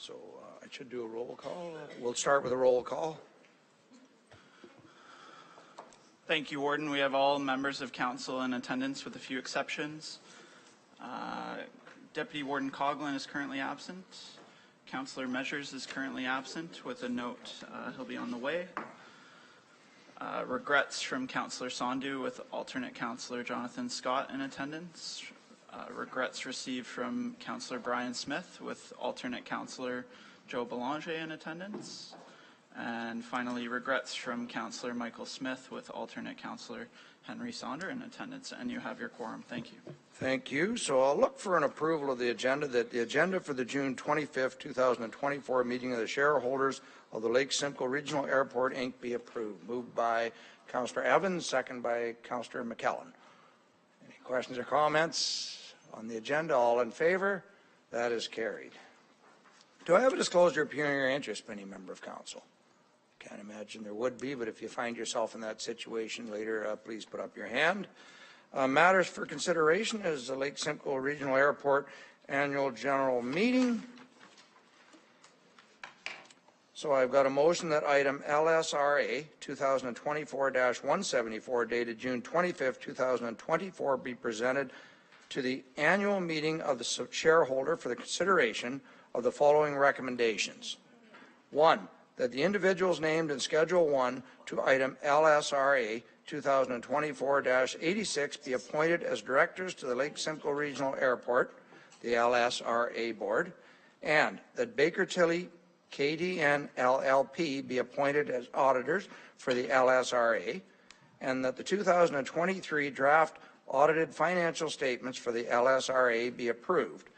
So I should do a roll call. We'll start with a roll call. Thank you, Warden. We have all members of council in attendance with a few exceptions. Deputy Warden Coughlin is currently absent. Councillor Measures is currently absent with a note he'll be on the way. Regrets from Councillor Sondu with alternate Councillor Jonathan Scott in attendance. Regrets received from Councillor Brian Smith with alternate Councillor Joe Belanger in attendance. And finally, regrets from Councillor Michael Smith with alternate Councillor Henry Sonder in attendance. And you have your quorum. Thank you. Thank you. So I'll look for an approval of the agenda, that the agenda for the June 25th, 2024 meeting of the shareholders of the Lake Simcoe Regional Airport, Inc. be approved. Moved by Councillor Evans, second by Councillor McKellen. Any questions or comments on the agenda? All in favor? That is carried. Do I have a disclosure of pecuniary interest by any member of council? Can't imagine there would be, but if you find yourself in that situation later, please put up your hand. Matters for consideration is the Lake Simcoe Regional Airport Annual General Meeting. So I've got a motion that item LSRA 2024-174 dated June 25th, 2024 be presented to the annual meeting of the shareholder for the consideration of the following recommendations. 1. That the individuals named in Schedule 1 to item LSRA 2024-86 be appointed as directors to the Lake Simcoe Regional Airport, the LSRA Board, and that Baker Tilly KDN LLP be appointed as auditors for the LSRA, and that the 2023 draft audited financial statements for the LSRA be approved,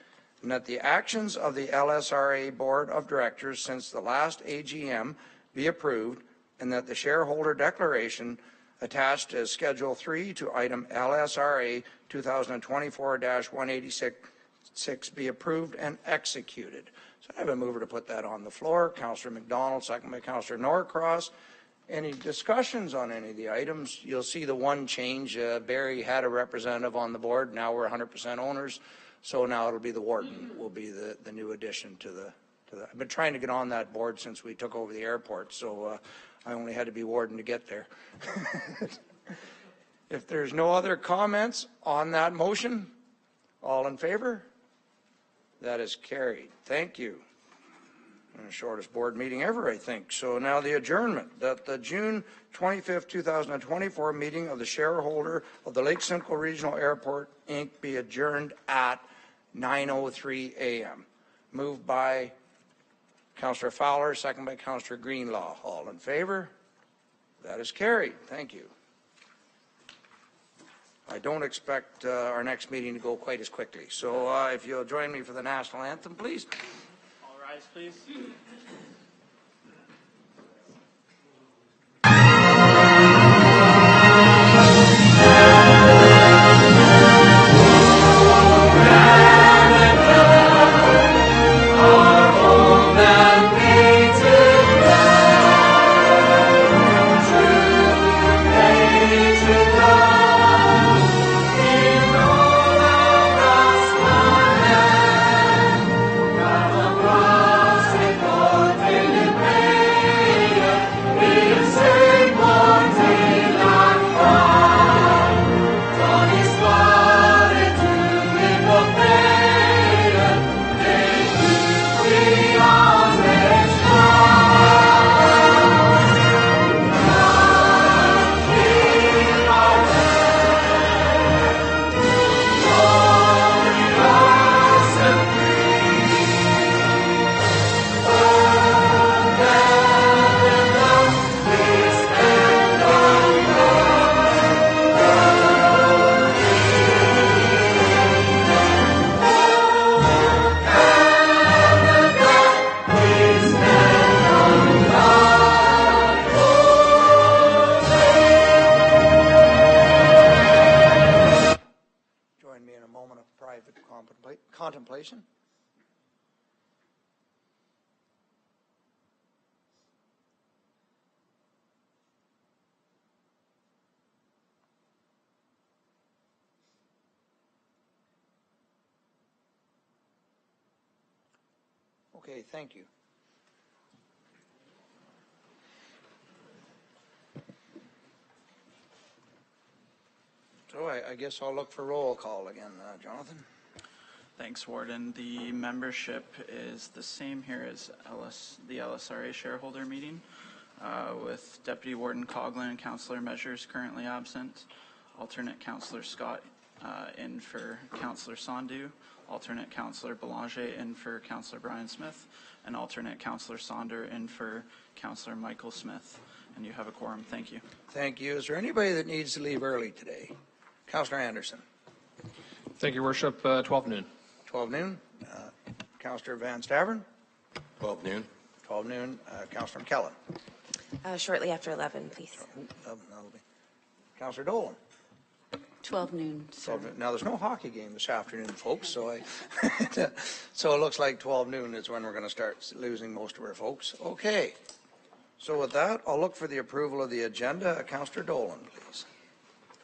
and that the actions of the LSRA Board of Directors since the last AGM be approved, and that the shareholder declaration attached as Schedule 3 to item LSRA 2024-186 be approved and executed. So I have a mover to put that on the floor. Councillor McDonald, second by Councillor Norcross. Any discussions on any of the items? You'll see the one change. Barry had a representative on the board. Now we're 100% owners. So now it'll be the warden will be the new addition to the. I've been trying to get on that board since we took over the airport. So I only had to be warden to get there. If there's no other comments on that motion, all in favor? That is carried. Thank you. And the shortest board meeting ever, I think. So now the adjournment, that the June 25th, 2024 meeting of the shareholder of the Lake Simcoe Regional Airport, Inc. be adjourned at 9:03 a.m. Moved by Councillor Fowler, second by Councillor Greenlaw. All in favor? That is carried. Thank you. I don't expect our next meeting to go quite as quickly. So if you'll join me for the national anthem, please. All rise, please. Contemplation. Okay, thank you. So I guess I'll look for roll call again, Jonathan. Thanks, Warden. The membership is the same here as the LSRA shareholder meeting, with Deputy Warden Coughlin and Councillor Measures currently absent, alternate Councillor Scott in for Councillor Sandu, alternate Councillor Belanger in for Councillor Brian Smith, and alternate Councillor Sonder in for Councillor Michael Smith. And you have a quorum. Thank you. Thank you. Is there anybody that needs to leave early today? Councillor Anderson. Thank you, Worship. 12 noon. 12 noon. Councillor Van Stavern. 12 noon. 12 noon. Councillor McKellen. Shortly after 11, please. That'll be. Councillor Dolan. 12 noon, sir. 12 noon. Now, there's no hockey game this afternoon, folks, so so it looks like 12 noon is when we're going to start losing most of our folks. Okay. So with that, I'll look for the approval of the agenda. Councillor Dolan, please.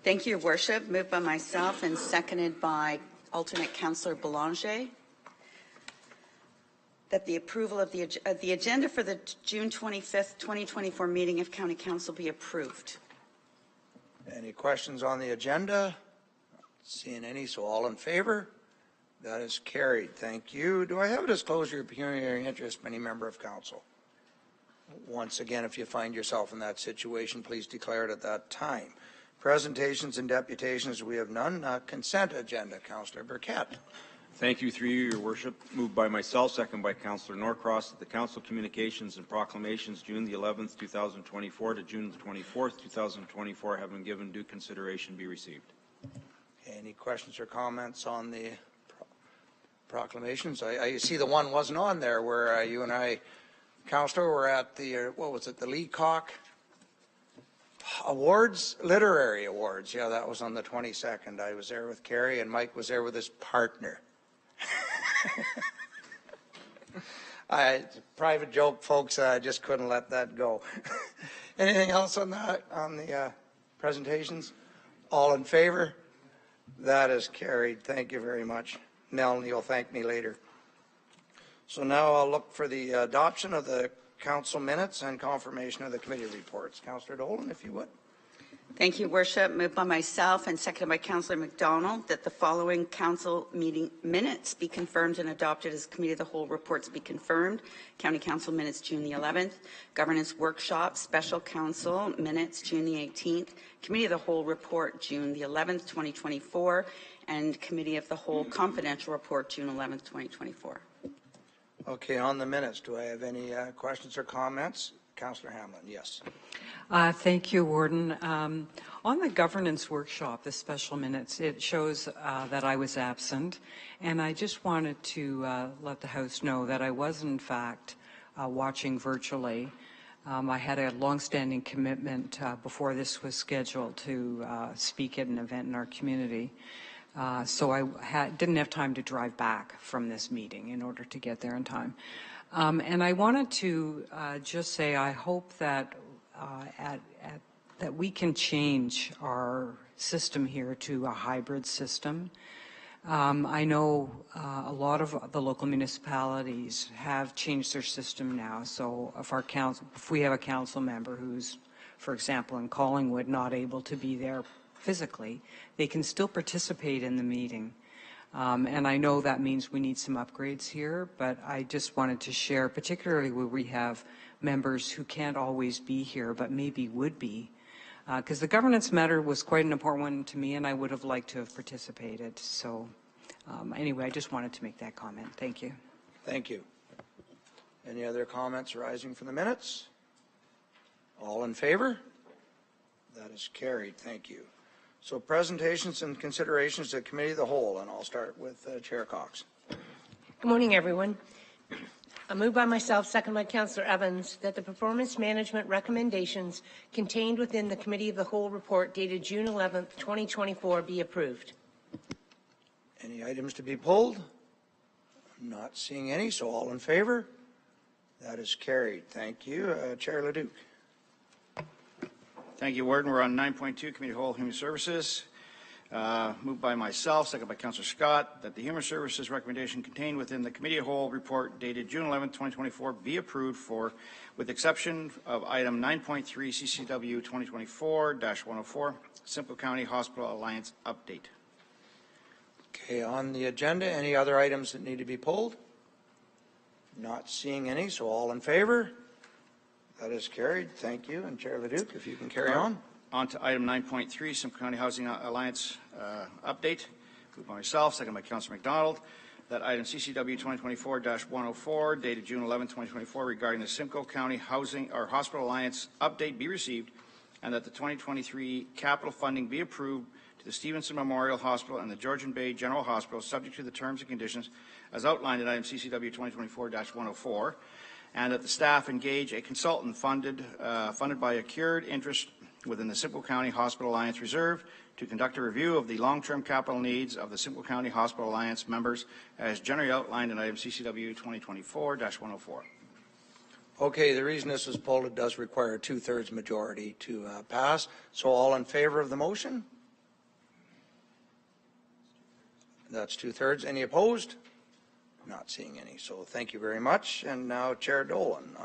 Thank you, Your Worship. Moved by myself and seconded by alternate Councillor Belanger. That the approval of the agenda for the June 25th, 2024 meeting of County Council be approved. Any questions on the agenda? Not seeing any, so all in favor? That is carried. Thank you. Do I have a disclosure of pecuniary interest from any member of council? Once again, if you find yourself in that situation, please declare it at that time. Presentations and deputations, we have none. Consent agenda, Councillor Burkett. Thank you, through you, Your Worship. Moved by myself, second by Councillor Norcross, that the Council communications and proclamations June the 11th, 2024 to June the 24th, 2024 have been given due consideration be received. Any questions or comments on the proclamations? I see the one wasn't on there where you and I, Councillor, were at the, what was it, the Leacock Awards, Literary Awards. Yeah, that was on the 22nd. I was there with Kerry and Mike was there with his partner. Private joke, folks. I just couldn't let that go. Anything else on that, on the presentations? All in favor? That is carried. Thank you very much. Nell, you'll thank me later. So now I'll look for the adoption of the council minutes and confirmation of the committee reports. Councillor Dolan, if you would. Thank you, Worship. Moved by myself and seconded by Councillor McDonald that the following council meeting minutes be confirmed and adopted as committee of the whole reports be confirmed. County Council minutes June the 11th, Governance Workshop Special Council minutes June the 18th, Committee of the whole report June the 11th, 2024, and Committee of the whole confidential report June 11th, 2024. Okay, on the minutes, do I have any questions or comments? Councillor Hamlin, yes. Thank you, Warden. On the governance workshop, the special minutes, it shows that I was absent, and I just wanted to let the House know that I was, in fact, watching virtually. I had a long-standing commitment before this was scheduled to speak at an event in our community. So I didn't have time to drive back from this meeting in order to get there in time. And I wanted to just say I hope that that we can change our system here to a hybrid system. I know a lot of the local municipalities have changed their system now. So if we have a council member who's, for example, in Collingwood, not able to be there physically, they can still participate in the meeting. And I know that means we need some upgrades here, but I just wanted to share, particularly where we have members who can't always be here, but maybe would be, because the governance matter was quite an important one to me, and I would have liked to have participated. So anyway, I just wanted to make that comment. Thank you. Thank you. Any other comments arising from the minutes? All in favor? That is carried. Thank you. So presentations and considerations to Committee of the Whole, and I'll start with Chair Cox. Good morning, everyone. I move by myself, second by Councillor Evans, that the performance management recommendations contained within the Committee of the Whole report dated June 11th, 2024 be approved. Any items to be pulled? I'm not seeing any, so all in favor? That is carried. Thank you. Chair Leduc. Thank you, Warden. We're on 9.2, Committee of Whole Human Services. Moved by myself, second by Councillor Scott, that the Human Services recommendation contained within the Committee of Whole report dated June 11, 2024 be approved with exception of item 9.3 CCW 2024-104, Simcoe County Hospital Alliance update. Okay, on the agenda, any other items that need to be pulled? Not seeing any, so all in favor? That is carried. Thank you. And Chair Leduc, if you can carry on. On to item 9.3, Simcoe County Housing Alliance update. Moved by myself, second by Councillor McDonald, that item CCW 2024-104, dated June 11, 2024, regarding the Simcoe County Housing or Hospital Alliance update be received, and that the 2023 capital funding be approved to the Stevenson Memorial Hospital and the Georgian Bay General Hospital, subject to the terms and conditions as outlined in item CCW 2024-104, and that the staff engage a consultant funded by accrued interest within the Simcoe County Hospital Alliance Reserve to conduct a review of the long-term capital needs of the Simcoe County Hospital Alliance members as generally outlined in item CCW 2024-104. Okay, the reason this was pulled, it does require a 2/3 majority to pass. So all in favor of the motion? That's 2/3. Any opposed? Not seeing any. So thank you very much. And now Chair Dolan,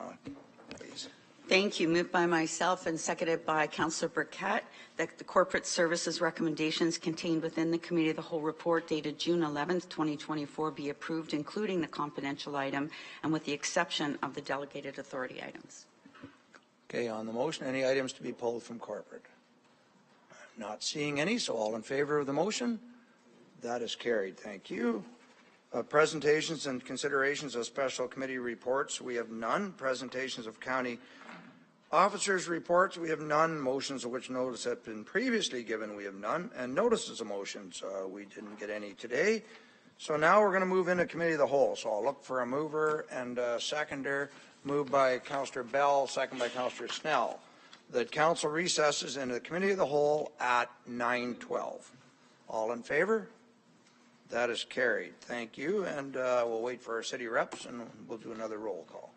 please. Thank you. Moved by myself and seconded by Councillor Burkett that the corporate services recommendations contained within the Committee of the Whole report dated June 11th, 2024 be approved, including the confidential item and with the exception of the delegated authority items. Okay, on the motion, any items to be pulled from corporate? Not seeing any, so all in favor of the motion? That is carried. Thank you. Presentations and considerations of special committee reports, we have none. Presentations of county officers' reports, we have none. Motions of which notice have been previously given, we have none. And notices of motions, we didn't get any today. So now we're going to move into committee of the whole. So I'll look for a mover and a seconder. Moved by Councillor Bell, second by Councillor Snell. That council recesses into the committee of the whole at 9:12. All in favor? That is carried. Thank you. And we'll wait for our city reps and we'll do another roll call.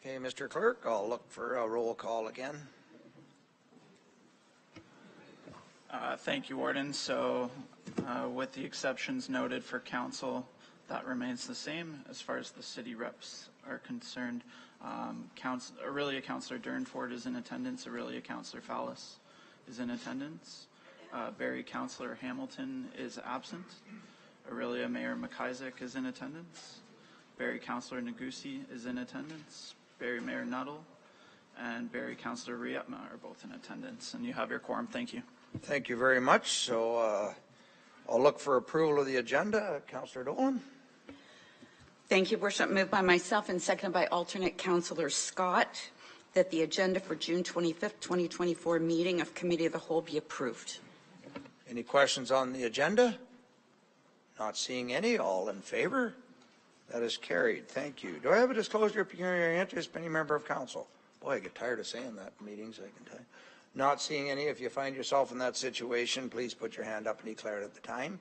Okay, Mr. Clerk, I'll look for a roll call again. Thank you, Warden. So with the exceptions noted for council, that remains the same as far as the city reps are concerned. Aurelia Councillor Durnford is in attendance. Aurelia Councillor Fallis is in attendance. Barrie Councillor Hamilton is absent. Aurelia Mayor McIsaac is in attendance. Barrie Councillor Nagusi is in attendance. Barrie Mayor Nuttall and Barrie Councillor Rietma are both in attendance. And you have your quorum. Thank you. Thank you very much. So I'll look for approval of the agenda. Councillor Dolan. Thank you, Worship. Moved by myself and seconded by alternate Councillor Scott that the agenda for June 25th, 2024 meeting of Committee of the Whole be approved. Any questions on the agenda? Not seeing any. All in favor? That is carried. Thank you. Do I have a disclosure of pecuniary interest by any member of council? Boy, I get tired of saying that in meetings, I can tell you. Not seeing any. If you find yourself in that situation, please put your hand up and declare it at the time.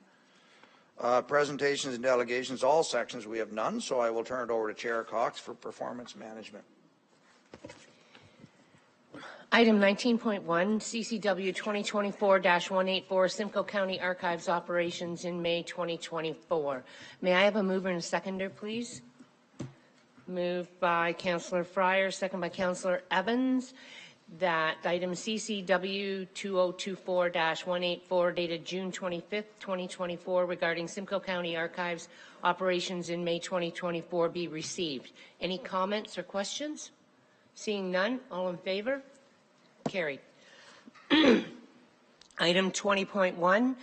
Presentations and delegations, all sections, we have none, so I will turn it over to Chair Cox for performance management. Item 19.1, CCW 2024-184, Simcoe County Archives operations in May 2024. May I have a mover and a seconder, please? Moved by Councillor Fryer, second by Councillor Evans, that item CCW 2024-184 dated June 25th, 2024 regarding Simcoe County Archives operations in May 2024 be received. Any comments or questions? Seeing none, all in favor? Carried. Item 20.1,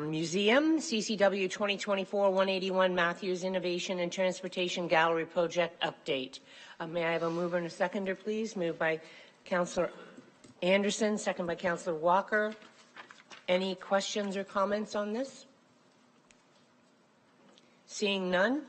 Museum, CCW 2024-181 Matthews Innovation and Transportation Gallery Project Update. May I have a mover and a seconder, please? Moved by Councillor Anderson, second by Councillor Walker. Any questions or comments on this? Seeing none,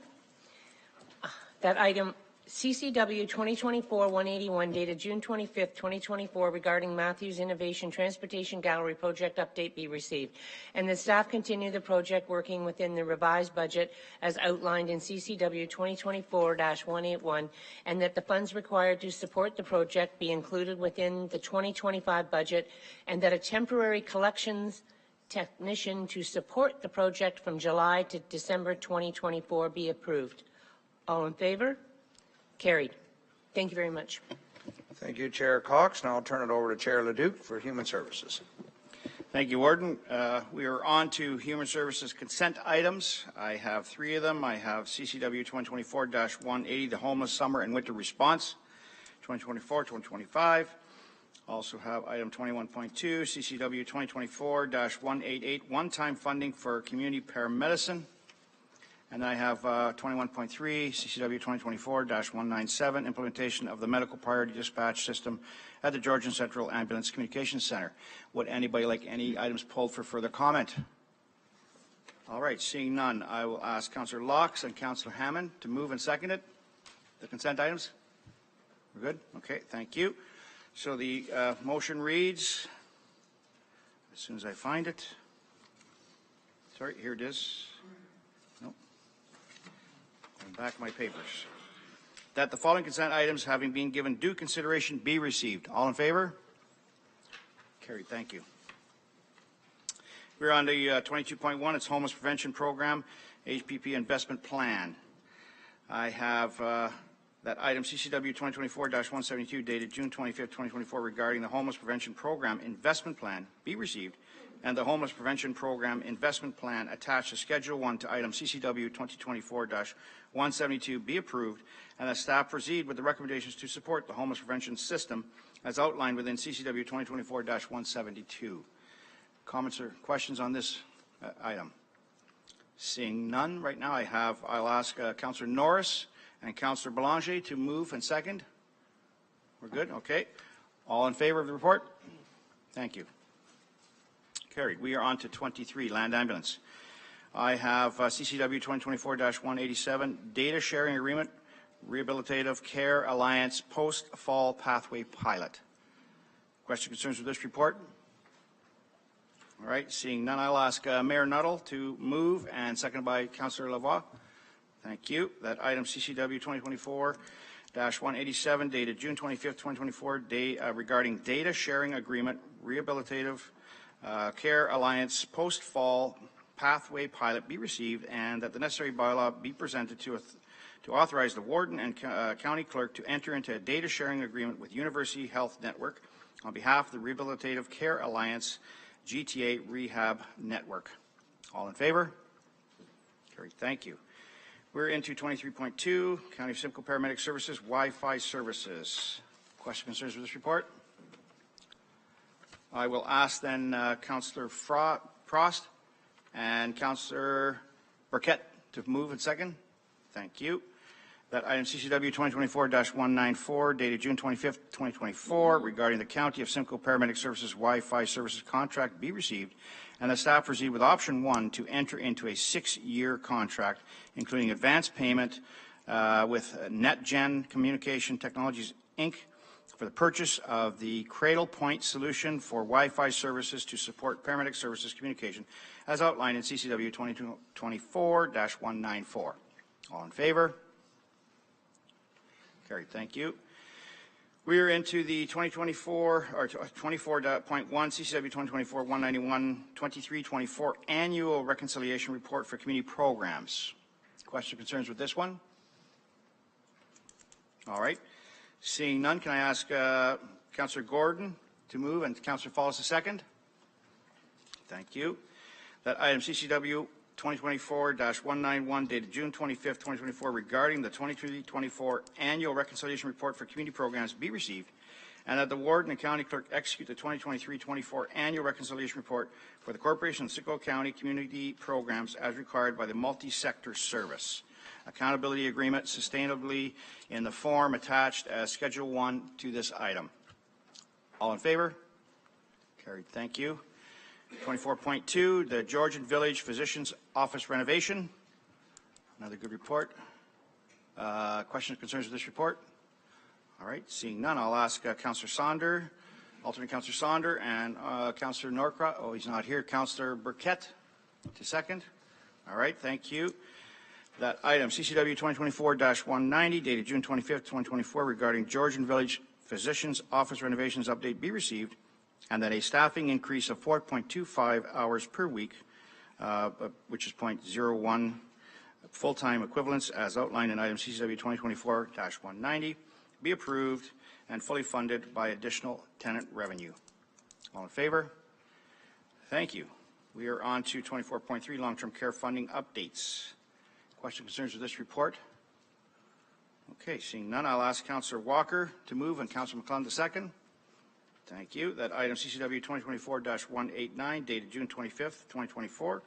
that item CCW 2024-181 dated June 25th, 2024 regarding Matthews Innovation Transportation Gallery Project Update be received, and the staff continue the project working within the revised budget as outlined in CCW 2024-181, and that the funds required to support the project be included within the 2025 budget, and that a temporary collections technician to support the project from July to December 2024 be approved. All in favor? Carried. Thank you very much. Thank you, Chair Cox. Now I'll turn it over to Chair Leduc for Human Services. Thank you, Warden. We are on to Human Services consent items. I have three of them. I have CCW 2024-180, the Homeless Summer and Winter Response, 2024-2025. Also have item 21.2, CCW 2024-188, one-time funding for community paramedicine. And I have 21.3, CCW 2024-197, implementation of the medical priority dispatch system at the Georgian Central Ambulance Communications Center. Would anybody like any items pulled for further comment? All right, seeing none, I will ask Councillor Laux and Councillor Hammond to move and second it. The consent items? We're good? Okay, thank you. So the motion reads, as soon as I find it, sorry, here it is. Back my papers. That the following consent items, having been given due consideration, be received. All in favor? Carried. Thank you. We're on to 22.1. It's Homeless Prevention Program, HPP Investment Plan. I have that item CCW 2024-172 dated June 25th, 2024 regarding the Homeless Prevention Program Investment Plan be received, and the Homeless Prevention Program Investment Plan attached to Schedule 1 to item CCW 2024-172 be approved, and that staff proceed with the recommendations to support the homeless prevention system as outlined within CCW 2024-172. Comments or questions on this item? Seeing none, right now I'll ask Councillor Norris and Councillor Belanger to move and second. We're good? Okay. All in favor of the report? Thank you. Carried. We are on to 23, Land Ambulance. I have CCW 2024-187, Data Sharing Agreement, Rehabilitative Care Alliance Post-Fall Pathway Pilot. Question concerns with this report? All right, seeing none, I'll ask Mayor Nuttall to move, and seconded by Councillor Lavoie. Thank you. That item CCW 2024-187, dated June 25th, 2024, regarding Data Sharing Agreement, Rehabilitative Care Alliance Post-Fall Pathway Pilot be received, and that the necessary bylaw be presented to authorize the Warden and County Clerk to enter into a data sharing agreement with University Health Network on behalf of the Rehabilitative Care Alliance GTA Rehab Network. All in favor? Carried. Thank you. We're into 23.2, County of Simcoe Paramedic Services, Wi-Fi Services. Question concerns with this report? I will ask then Councillor Frost and Councillor Burkett to move and second. Thank you. That item CCW 2024-194 dated June 25th, 2024 regarding the County of Simcoe Paramedic Services Wi-Fi Services contract be received, and the staff proceed with option 1 to enter into a 6-year contract including advance payment with NetGen Communication Technologies Inc. for the purchase of the Cradle Point solution for Wi-Fi services to support paramedic services communication as outlined in CCW 2024-194. All in favor? Carried. Thank you. We are into the 2024 or 24.1 CCW 2024-191 23-24 annual reconciliation report for community programs. Question concerns with this one? All right. Seeing none, can I ask Councillor Gordon to move and Councillor Fallis to second? Thank you. That item CCW 2024-191 dated June 25th, 2024 regarding the 2023-24 annual reconciliation report for community programs be received, and that the warden and county clerk execute the 2023-24 annual reconciliation report for the Corporation of Simcoe County community programs as required by the multi-sector service accountability agreement sustainably in the form attached as Schedule 1 to this item. All in favor? Carried. Thank you. 24.2, the Georgian Village Physicians Office renovation. Another good report. Questions or concerns with this report? All right, seeing none, I'll ask Councillor Sonder, alternate Councillor Sonder, and Councillor Norcross. Oh, he's not here. Councillor Burkett to second. All right, thank you. That item, CCW 2024-190, dated June 25th, 2024, regarding Georgian Village Physicians Office renovations update be received, and that a staffing increase of 4.25 hours per week, which is 0.01 full-time equivalents as outlined in item CCW 2024-190, be approved and fully funded by additional tenant revenue. All in favor? Thank you. We are on to 24.3, long-term care funding updates. Questions, concerns with this report? Okay, seeing none, I'll ask Councillor Walker to move and Councillor McClellan to second. Thank you. That item CCW 2024-189 dated June 25th, 2024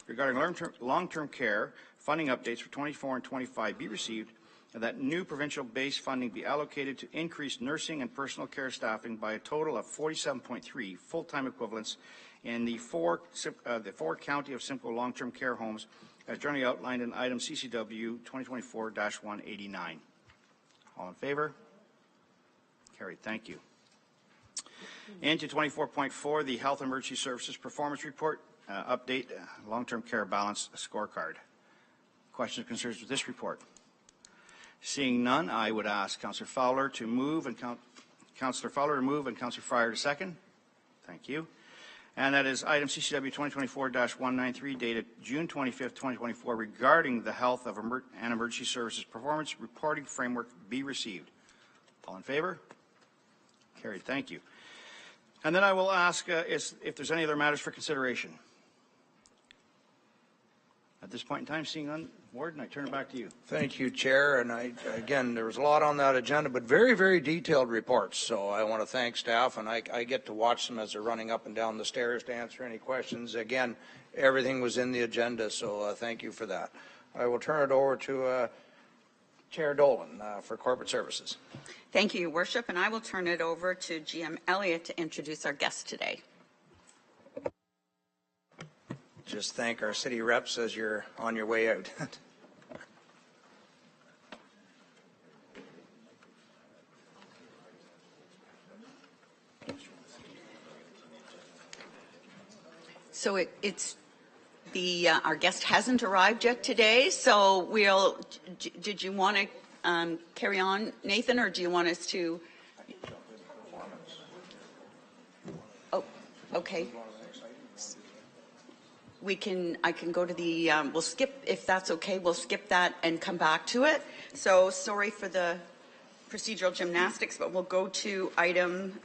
regarding long-term care funding updates for 24 and 25 be received, and that new provincial base funding be allocated to increase nursing and personal care staffing by a total of 47.3 full-time equivalents in the four county of Simcoe long-term care homes as generally outlined in item CCW 2024-189. All in favor? Carried. Thank you. Into 24.4, the Health Emergency Services Performance Report update, long-term care balance scorecard. Questions or concerns with this report? Seeing none, I would ask Councillor Fowler to move and Councillor Fryer to second. Thank you. And that is item CCW 2024-193 dated June 25th, 2024 regarding the Health of and Emergency Services Performance Reporting Framework be received. All in favor? Carried. Thank you. And then I will ask if there's any other matters for consideration. At this point in time, seeing none, Warden, I turn it back to you. Thank you, Chair. And again, there was a lot on that agenda, but very, very detailed reports. So I want to thank staff, and I get to watch them as they're running up and down the stairs to answer any questions. Again, everything was in the agenda, so thank you for that. I will turn it over to Chair Dolan for Corporate Services. Thank you, Your Worship, and I will turn it over to GM Elliott to introduce our guest today. Just thank our city reps as you're on your way out. So it's the our guest hasn't arrived yet today, so we'll. Did you want to carry on, Nathan, or do you want us to? Oh, okay. I can go to the, we'll skip, if that's okay, we'll skip that and come back to it. So sorry for the procedural gymnastics, but we'll go to item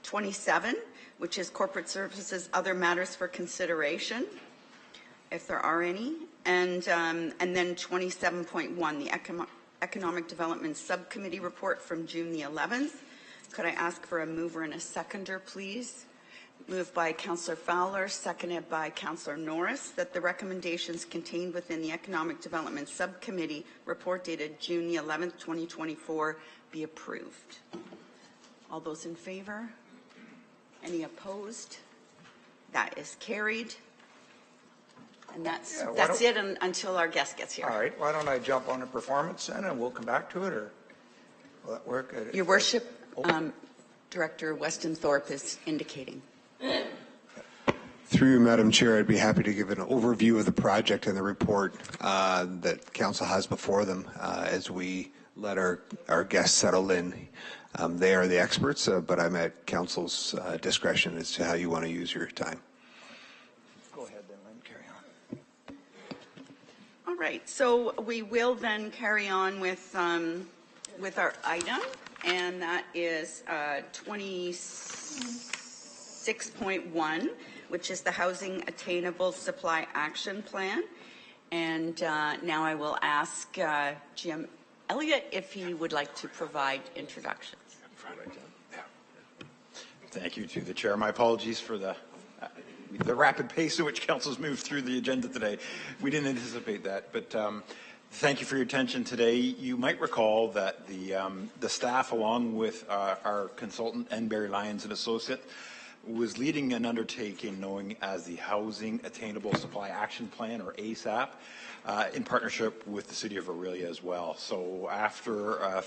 27, which is Corporate Services, Other Matters for Consideration, if there are any. And then 27.1, the Economic Development Subcommittee Report from June the 11th. Could I ask for a mover and a seconder, please? Moved by Councillor Fowler, seconded by Councillor Norris, that the recommendations contained within the Economic Development Subcommittee report dated June the 11th, 2024 be approved. All those in favor? Any opposed? That is carried. And that's it until our guest gets here. All right. Why don't I jump on the performance then and we'll come back to it, or will that work? Your Worship, Director Weston Thorpe is indicating. Through you, Madam Chair, I'd be happy to give an overview of the project and the report that Council has before them as we let our guests settle in. They are the experts, but I'm at Council's discretion as to how you want to use your time. Go ahead then, Lynn. Carry on. All right, so we will then carry on with our item, and that is 26.1, which is the Housing Attainable Supply Action Plan. And now I will ask Jim Elliott if he would like to provide introductions. Thank you to the chair. My apologies for the rapid pace at which council's moved through the agenda today. We didn't anticipate that, but thank you for your attention today. You might recall that the staff, along with our consultant, Barry Lyons and Associate, was leading an undertaking known as the Housing Attainable Supply Action Plan, or ASAP, in partnership with the City of Orillia as well. So after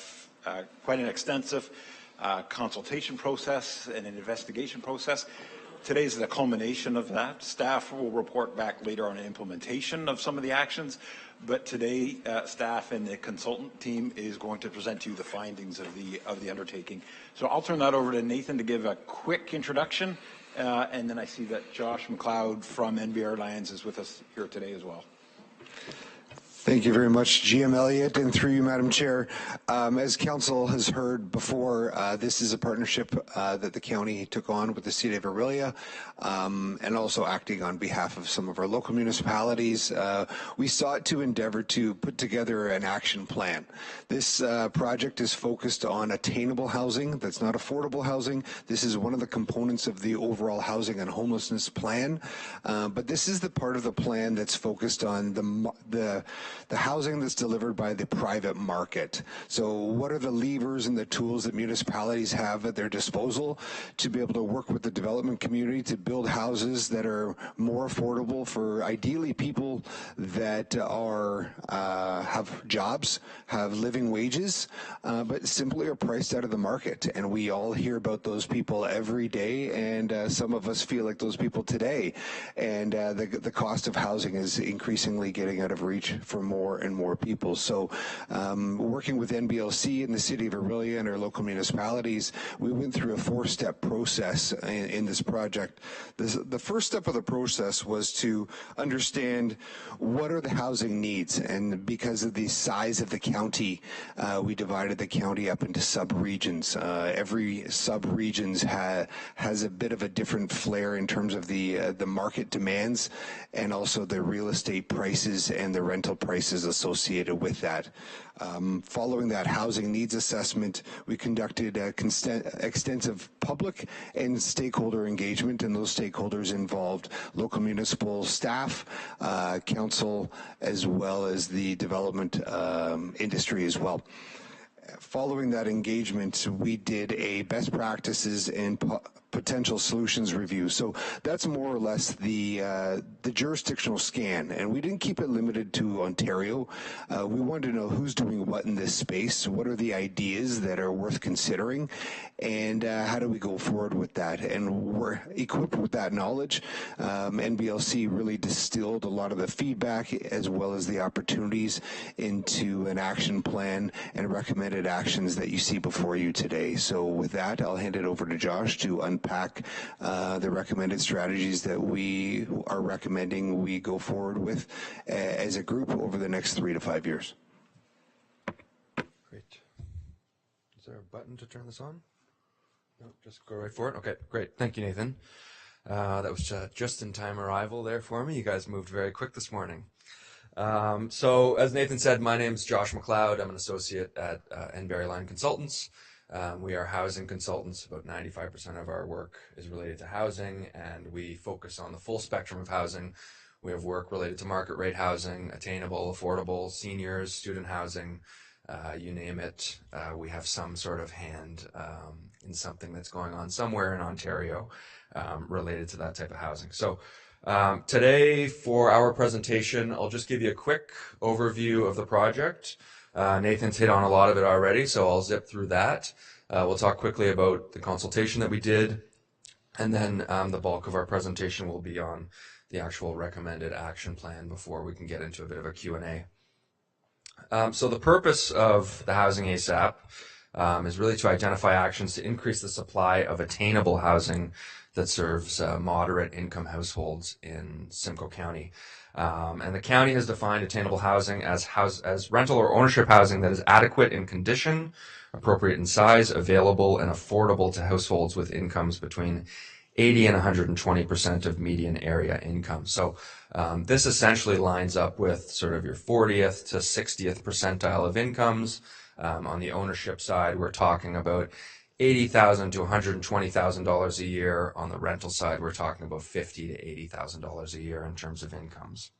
quite an extensive consultation process and an investigation process, today is the culmination of that. Staff will report back later on implementation of some of the actions, but today staff and the consultant team is going to present to you the findings of the undertaking. So I'll turn that over to Nathan to give a quick introduction, and then I see that Josh McLeod from NBR Lions is with us here today as well. Thank you very much, GM Elliott, and through you, Madam Chair. As Council has heard before, this is a partnership that the county took on with the City of Orillia, and also acting on behalf of some of our local municipalities. We sought to endeavor to put together an action plan. This project is focused on attainable housing. That's not affordable housing. This is one of the components of the overall housing and homelessness plan, but this is the part of the plan that's focused on the housing that's delivered by the private market. So what are the levers and the tools that municipalities have at their disposal to be able to work with the development community to build houses that are more affordable for ideally people that are have jobs, have living wages, but simply are priced out of the market. And we all hear about those people every day, and some of us feel like those people today. And the cost of housing is increasingly getting out of reach for more and more people. So working with NBLC and the City of Orillia and our local municipalities, we went through a 4-step process in this project. The first step of the process was to understand what are the housing needs, and because of the size of the county, we divided the county up into sub-regions. Every sub-regions has a bit of a different flair in terms of the market demands, and also the real estate prices and the rental prices associated with that. Following that housing needs assessment, we conducted extensive public and stakeholder engagement, and those stakeholders involved local municipal staff, council, as well as the development industry as well. Following that engagement, we did a best practices and potential solutions review. So that's more or less the jurisdictional scan, and we didn't keep it limited to Ontario. We wanted to know who's doing what in this space, what are the ideas that are worth considering, and how do we go forward with that. And we're equipped with that knowledge. NBLC really distilled a lot of the feedback as well as the opportunities into an action plan and recommended actions that you see before you today. So with that, I'll hand it over to Josh to unpack the recommended strategies that we are recommending we go forward with as a group over the next 3 to 5 years. Great. Is there a button to turn this on? No, just go right for it. Okay, great. Thank you, Nathan. That was just in time arrival there for me. You guys moved very quick this morning. So as Nathan said, my name is Josh McLeod. I'm an associate at Barry Lyons Consultants. We are housing consultants. About 95% of our work is related to housing, and we focus on the full spectrum of housing. We have work related to market rate housing, attainable, affordable, seniors, student housing, you name it. We have some sort of hand in something that's going on somewhere in Ontario related to that type of housing. So today for our presentation, I'll just give you a quick overview of the project. Nathan's hit on a lot of it already, so I'll zip through that. We'll talk quickly about the consultation that we did, and then the bulk of our presentation will be on the actual recommended action plan before we can get into a bit of a Q&A. So the purpose of the Housing ASAP is really to identify actions to increase the supply of attainable housing that serves moderate income households in Simcoe County. And the county has defined attainable housing as rental or ownership housing that is adequate in condition, appropriate in size, available, and affordable to households with incomes between 80 and 120% of median area income. So this essentially lines up with sort of your 40th to 60th percentile of incomes. On the ownership side, we're talking about $80,000 to $120,000 a year. On the rental side, we're talking about $50,000 to $80,000 a year in terms of incomes.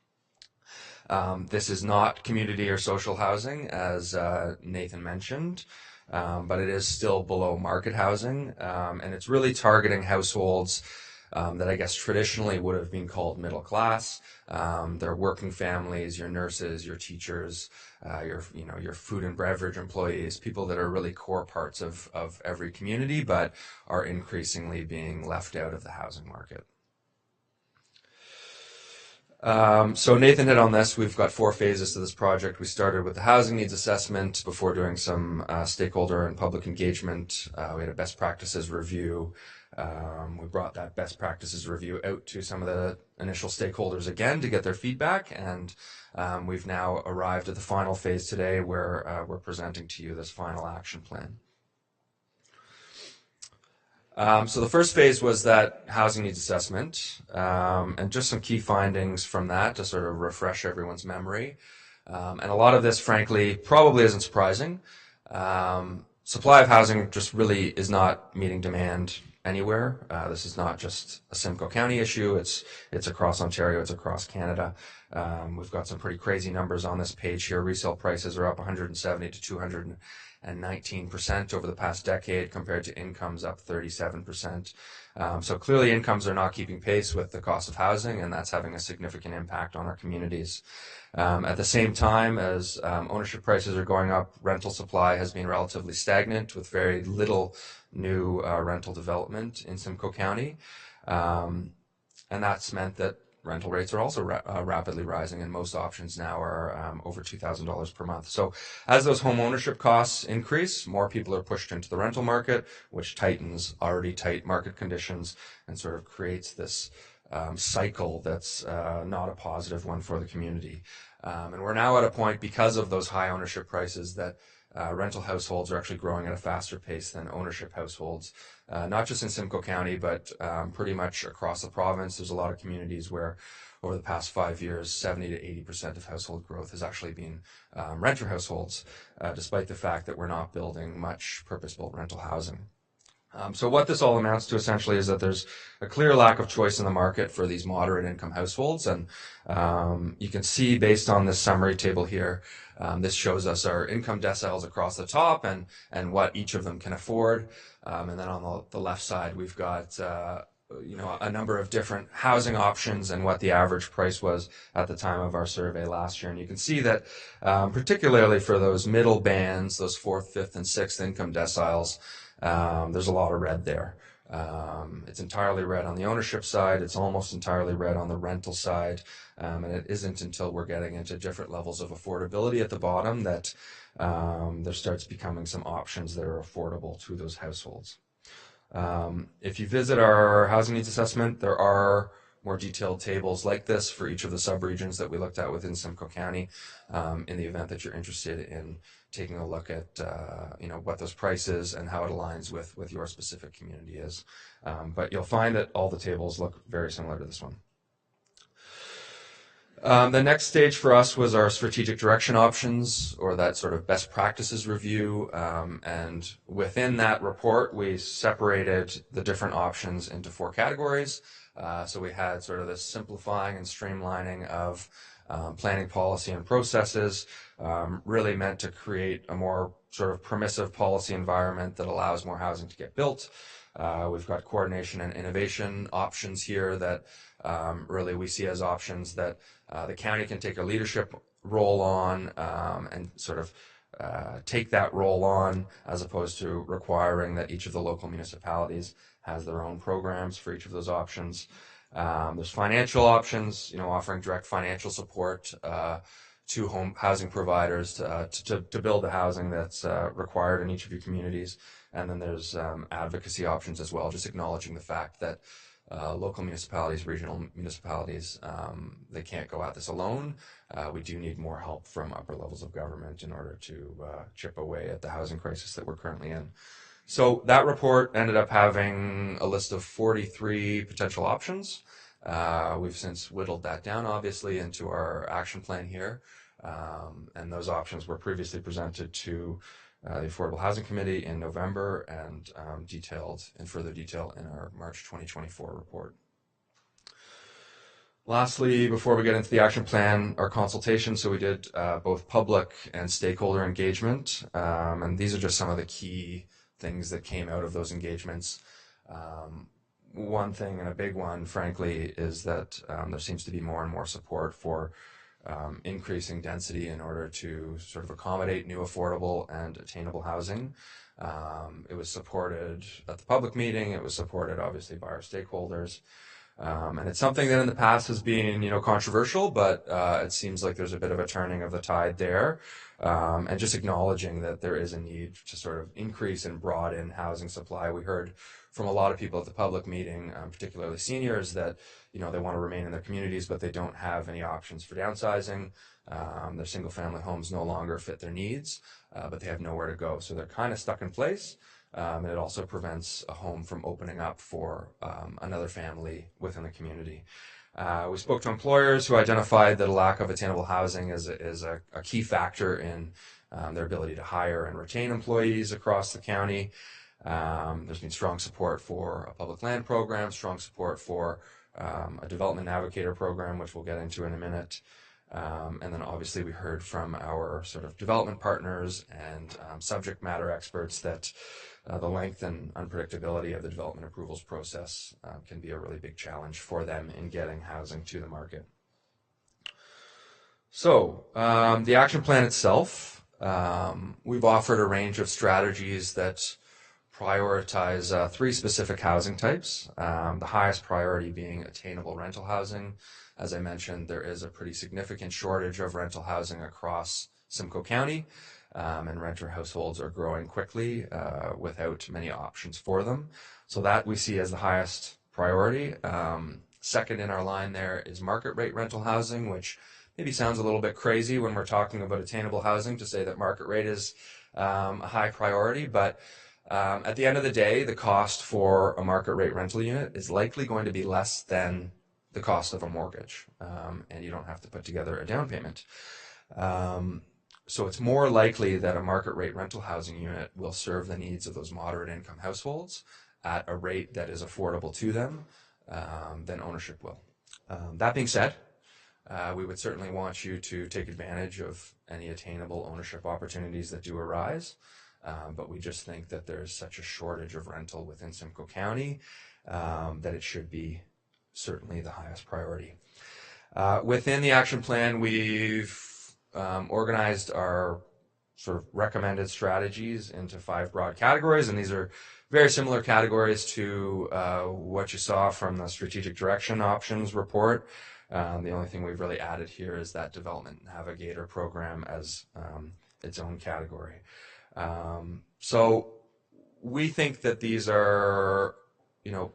This is not community or social housing, as Nathan mentioned, but it is still below market housing, and it's really targeting households that I guess traditionally would have been called middle class. They're working families, your nurses, your teachers, your food and beverage employees, people that are really core parts of every community, but are increasingly being left out of the housing market. So Nathan hit on this. We've got 4 phases to this project. We started with the housing needs assessment before doing some stakeholder and public engagement. We had a best practices review. We brought that best practices review out to some of the initial stakeholders again to get their feedback, and we've now arrived at the final phase today where we're presenting to you this final action plan. So the first phase was that housing needs assessment, and just some key findings from that to sort of refresh everyone's memory. And a lot of this, frankly, probably isn't surprising. Supply of housing just really is not meeting demand anywhere. This is not just a Simcoe County issue. It's across Ontario. It's across Canada. We've got some pretty crazy numbers on this page here. Resale prices are up 170 to 219% over the past decade, compared to incomes up 37%. So clearly incomes are not keeping pace with the cost of housing, and that's having a significant impact on our communities. At the same time as ownership prices are going up, rental supply has been relatively stagnant with very little new rental development in Simcoe County. And that's meant that rental rates are also rapidly rising, and most options now are over $2,000 per month. So as those home ownership costs increase, more people are pushed into the rental market, which tightens already tight market conditions and sort of creates this cycle that's not a positive one for the community. And we're now at a point, because of those high ownership prices, that rental households are actually growing at a faster pace than ownership households, not just in Simcoe County, but pretty much across the province. There's a lot of communities where over the past 5 years, 70 to 80% of household growth has actually been renter households, despite the fact that we're not building much purpose-built rental housing. So what this all amounts to essentially is that there's a clear lack of choice in the market for these moderate income households. And you can see based on this summary table here, this shows us our income deciles across the top and what each of them can afford. And then on the left side, we've got a number of different housing options and what the average price was at the time of our survey last year. And you can see that particularly for those middle bands, those 4th, 5th, and 6th income deciles, there's a lot of red there. It's entirely red on the ownership side. It's almost entirely red on the rental side. And it isn't until we're getting into different levels of affordability at the bottom that there starts becoming some options that are affordable to those households. If you visit our housing needs assessment, there are more detailed tables like this for each of the subregions that we looked at within Simcoe County, in the event that you're interested in taking a look at what those prices and how it aligns with your specific community is. But you'll find that all the tables look very similar to this one. The next stage for us was our strategic direction options, or that sort of best practices review. And within that report, we separated the different options into 4 categories. So we had sort of this simplifying and streamlining of planning policy and processes, really meant to create a more sort of permissive policy environment that allows more housing to get built. We've got coordination and innovation options here that really we see as options that the county can take a leadership role on, and sort of take that role on, as opposed to requiring that each of the local municipalities has their own programs for each of those options. There's financial options, offering direct financial support to home housing providers to build the housing that's required in each of your communities. And then there's advocacy options as well, just acknowledging the fact that local municipalities, regional municipalities, they can't go at this alone. We do need more help from upper levels of government in order to chip away at the housing crisis that we're currently in. So that report ended up having a list of 43 potential options. We've since whittled that down, obviously, into our action plan here. And those options were previously presented to the Affordable Housing Committee in November and detailed in further detail in our March 2024 report. Lastly, before we get into the action plan, our consultation. So we did both public and stakeholder engagement. And these are just some of the key things that came out of those engagements. One thing, and a big one, frankly, is that there seems to be more and more support for increasing density in order to sort of accommodate new affordable and attainable housing. It was supported at the public meeting. It was supported, obviously, by our stakeholders. And it's something that in the past has been, controversial, but it seems like there's a bit of a turning of the tide there. And just acknowledging that there is a need to sort of increase and broaden housing supply. We heard from a lot of people at the public meeting, particularly seniors, that they want to remain in their communities, but they don't have any options for downsizing. Their single-family homes no longer fit their needs, but they have nowhere to go. So they're kind of stuck in place. And it also prevents a home from opening up for another family within the community. We spoke to employers who identified that a lack of attainable housing is a key factor in their ability to hire and retain employees across the county. There's been strong support for a public land program, strong support for a development navigator program, which we'll get into in a minute. And then obviously we heard from our sort of development partners and subject matter experts that the length and unpredictability of the development approvals process can be a really big challenge for them in getting housing to the market. So the action plan itself, we've offered a range of strategies that prioritize three specific housing types, the highest priority being attainable rental housing. As I mentioned, there is a pretty significant shortage of rental housing across Simcoe County, and renter households are growing quickly without many options for them. So that we see as the highest priority. Second in our line there is market rate rental housing, which maybe sounds a little bit crazy when we're talking about attainable housing to say that market rate is a high priority, but at the end of the day, the cost for a market rate rental unit is likely going to be less than the cost of a mortgage, and you don't have to put together a down payment. So it's more likely that a market rate rental housing unit will serve the needs of those moderate income households at a rate that is affordable to them than ownership will. That being said, we would certainly want you to take advantage of any attainable ownership opportunities that do arise. But we just think that there's such a shortage of rental within Simcoe County that it should be certainly the highest priority. Within the action plan, we've organized our sort of recommended strategies into 5 broad categories, and these are very similar categories to what you saw from the strategic direction options report. The only thing we've really added here is that development navigator program as its own category. So we think that these are,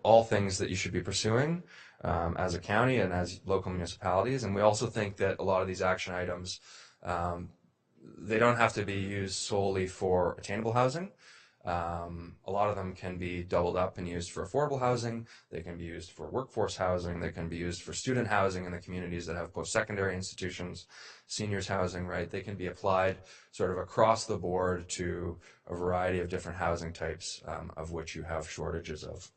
all things that you should be pursuing as a county and as local municipalities. And we also think that a lot of these action items, they don't have to be used solely for attainable housing. A lot of them can be doubled up and used for affordable housing. They can be used for workforce housing. They can be used for student housing in the communities that have post-secondary institutions, seniors housing, right? They can be applied sort of across the board to a variety of different housing types of which you have shortages of.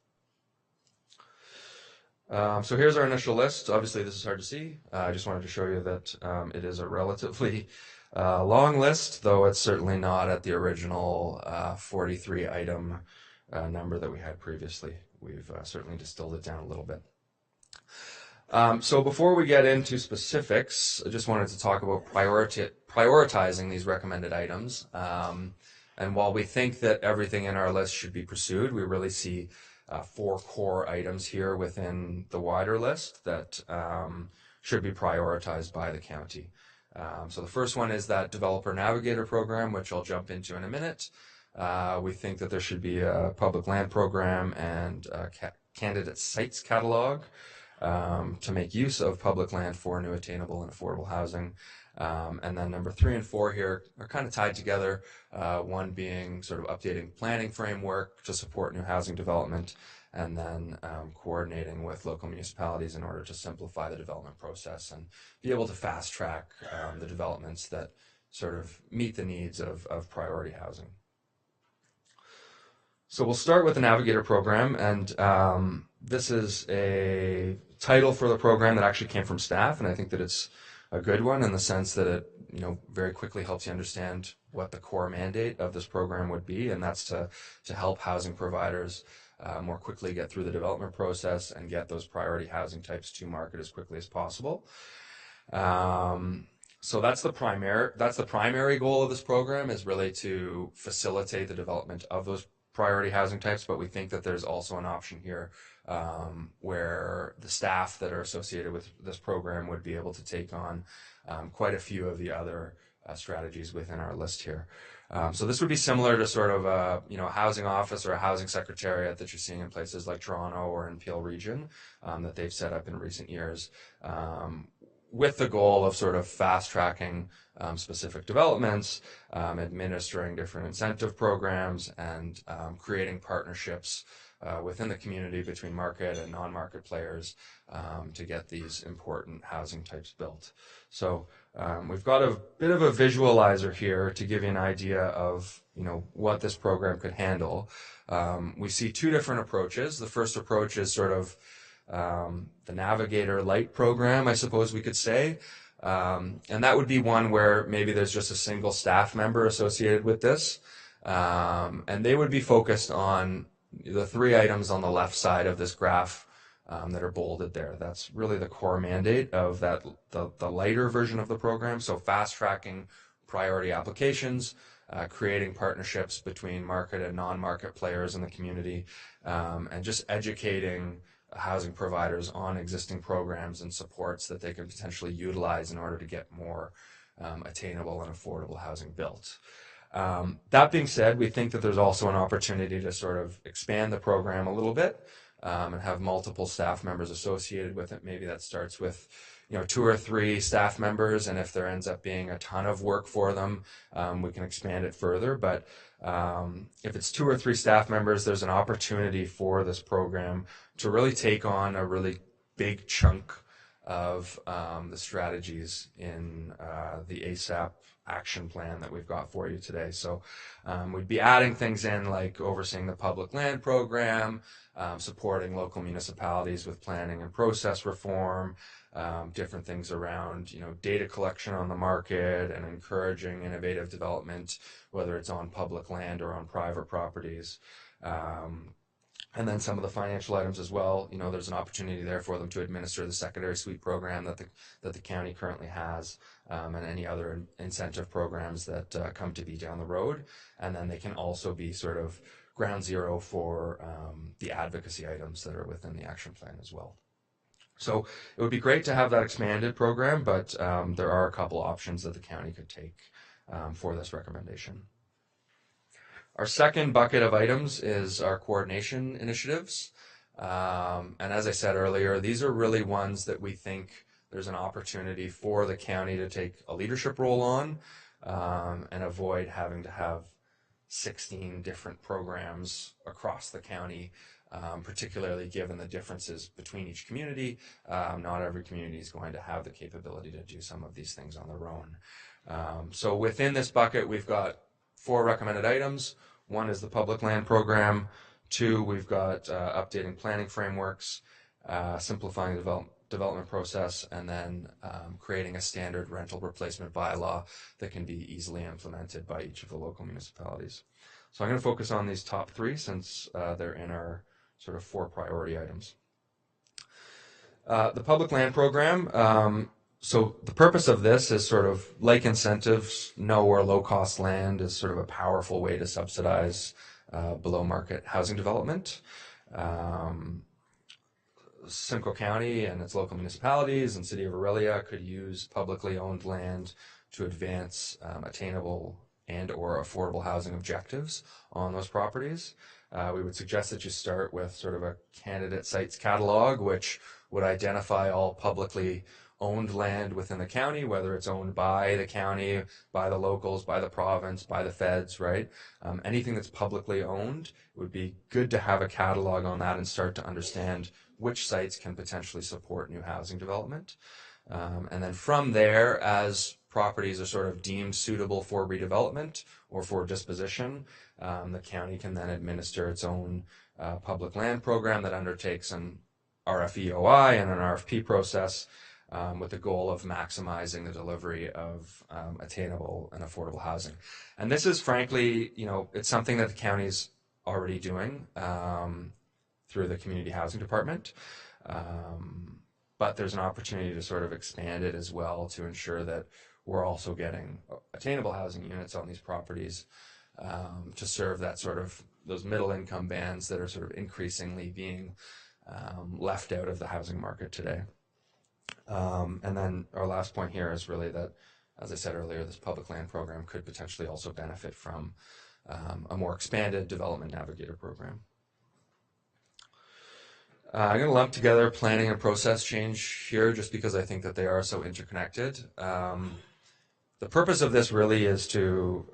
So here's our initial list. Obviously, this is hard to see. I just wanted to show you that it is a relatively long list, though it's certainly not at the original 43 item number that we had previously. We've certainly distilled it down a little bit. So before we get into specifics, I just wanted to talk about prioritizing these recommended items. And while we think that everything in our list should be pursued, we really see 4 core items here within the wider list that should be prioritized by the county. So the first one is that developer navigator program, which I'll jump into in a minute. We think that there should be a public land program and a candidate sites catalog to make use of public land for new attainable and affordable housing. And then number 3 and 4 here are kind of tied together, one being sort of updating planning framework to support new housing development, and then coordinating with local municipalities in order to simplify the development process and be able to fast track the developments that sort of meet the needs of priority housing. So we'll start with the Navigator program, and this is a title for the program that actually came from staff, and I think that it's a good one in the sense that it, very quickly helps you understand what the core mandate of this program would be, and that's to help housing providers more quickly get through the development process and get those priority housing types to market as quickly as possible. So that's the primary goal of this program, is really to facilitate the development of those priority housing types, but we think that there's also an option here where the staff that are associated with this program would be able to take on quite a few of the other strategies within our list here. So this would be similar to sort of a housing office or a housing secretariat that you're seeing in places like Toronto or in Peel Region that they've set up in recent years, with the goal of sort of fast tracking specific developments, administering different incentive programs, and creating partnerships within the community between market and non-market players to get these important housing types built. So we've got a bit of a visualizer here to give you an idea of what this program could handle. We see 2 different approaches. The first approach is sort of the Navigator Light program, I suppose we could say. And that would be one where maybe there's just a single staff member associated with this. And they would be focused on the 3 items on the left side of this graph that are bolded there. That's really the core mandate of the lighter version of the program. So fast tracking priority applications, creating partnerships between market and non-market players in the community, and just educating housing providers on existing programs and supports that they can potentially utilize in order to get more attainable and affordable housing built. That being said, we think that there's also an opportunity to sort of expand the program a little bit and have multiple staff members associated with it. Maybe that starts with 2 or 3 staff members, and if there ends up being a ton of work for them, we can expand it further. But if it's 2 or 3 staff members, there's an opportunity for this program to really take on a really big chunk of the strategies in the ASAP action plan that we've got for you today. So we'd be adding things in like overseeing the public land program, supporting local municipalities with planning and process reform, different things around data collection on the market and encouraging innovative development, whether it's on public land or on private properties. And then some of the financial items as well. There's an opportunity there for them to administer the secondary suite program that the county currently has, and any other incentive programs that come to be down the road. And then they can also be sort of ground zero for the advocacy items that are within the action plan as well. So it would be great to have that expanded program, but there are a couple options that the county could take for this recommendation. Our second bucket of items is our coordination initiatives. And as I said earlier, these are really ones that we think there's an opportunity for the county to take a leadership role on and avoid having to have 16 different programs across the county, particularly given the differences between each community. Not every community is going to have the capability to do some of these things on their own. So within this bucket, we've got 4 recommended items. 1 is the public land program. 2, we've got updating planning frameworks, simplifying the development process, and then creating a standard rental replacement bylaw that can be easily implemented by each of the local municipalities. So I'm going to focus on these top 3 since they're in our sort of 4 priority items. The public land program. So the purpose of this is sort of like incentives, no or low cost land is sort of a powerful way to subsidize below market housing development. Simcoe County and its local municipalities and City of Aurelia could use publicly owned land to advance attainable and or affordable housing objectives on those properties. We would suggest that you start with sort of a candidate sites catalog, which would identify all publicly owned land within the county, whether it's owned by the county, by the locals, by the province, by the feds, right? Anything that's publicly owned, it would be good to have a catalog on that and start to understand which sites can potentially support new housing development. And then from there, as properties are sort of deemed suitable for redevelopment or for disposition, the county can then administer its own public land program that undertakes an RFEOI and an RFP process with the goal of maximizing the delivery of attainable and affordable housing. And this is frankly, it's something that the county's already doing through the community housing department. But there's an opportunity to sort of expand it as well to ensure that we're also getting attainable housing units on these properties to serve that sort of those middle income bands that are sort of increasingly being left out of the housing market today. And then our last point here is really that, as I said earlier, this public land program could potentially also benefit from a more expanded development navigator program. I'm going to lump together planning and process change here just because I think that they are so interconnected. The purpose of this really is to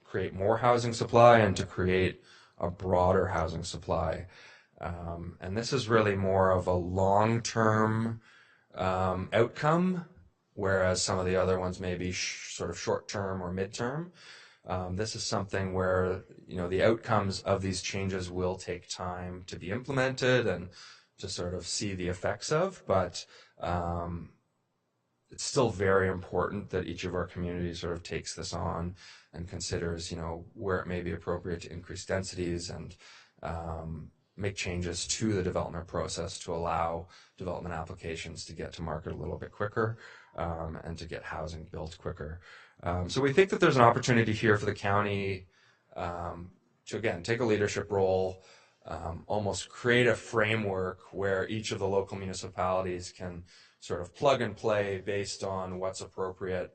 create more housing supply and to create a broader housing supply. And this is really more of a long-term outcome, whereas some of the other ones may be sort of short-term or mid-term. This is something where, the outcomes of these changes will take time to be implemented and to sort of see the effects of, but it's still very important that each of our communities sort of takes this on and considers, where it may be appropriate to increase densities and make changes to the development process to allow development applications to get to market a little bit quicker and to get housing built quicker. So we think that there's an opportunity here for the county to, again, take a leadership role, almost create a framework where each of the local municipalities can sort of plug and play based on what's appropriate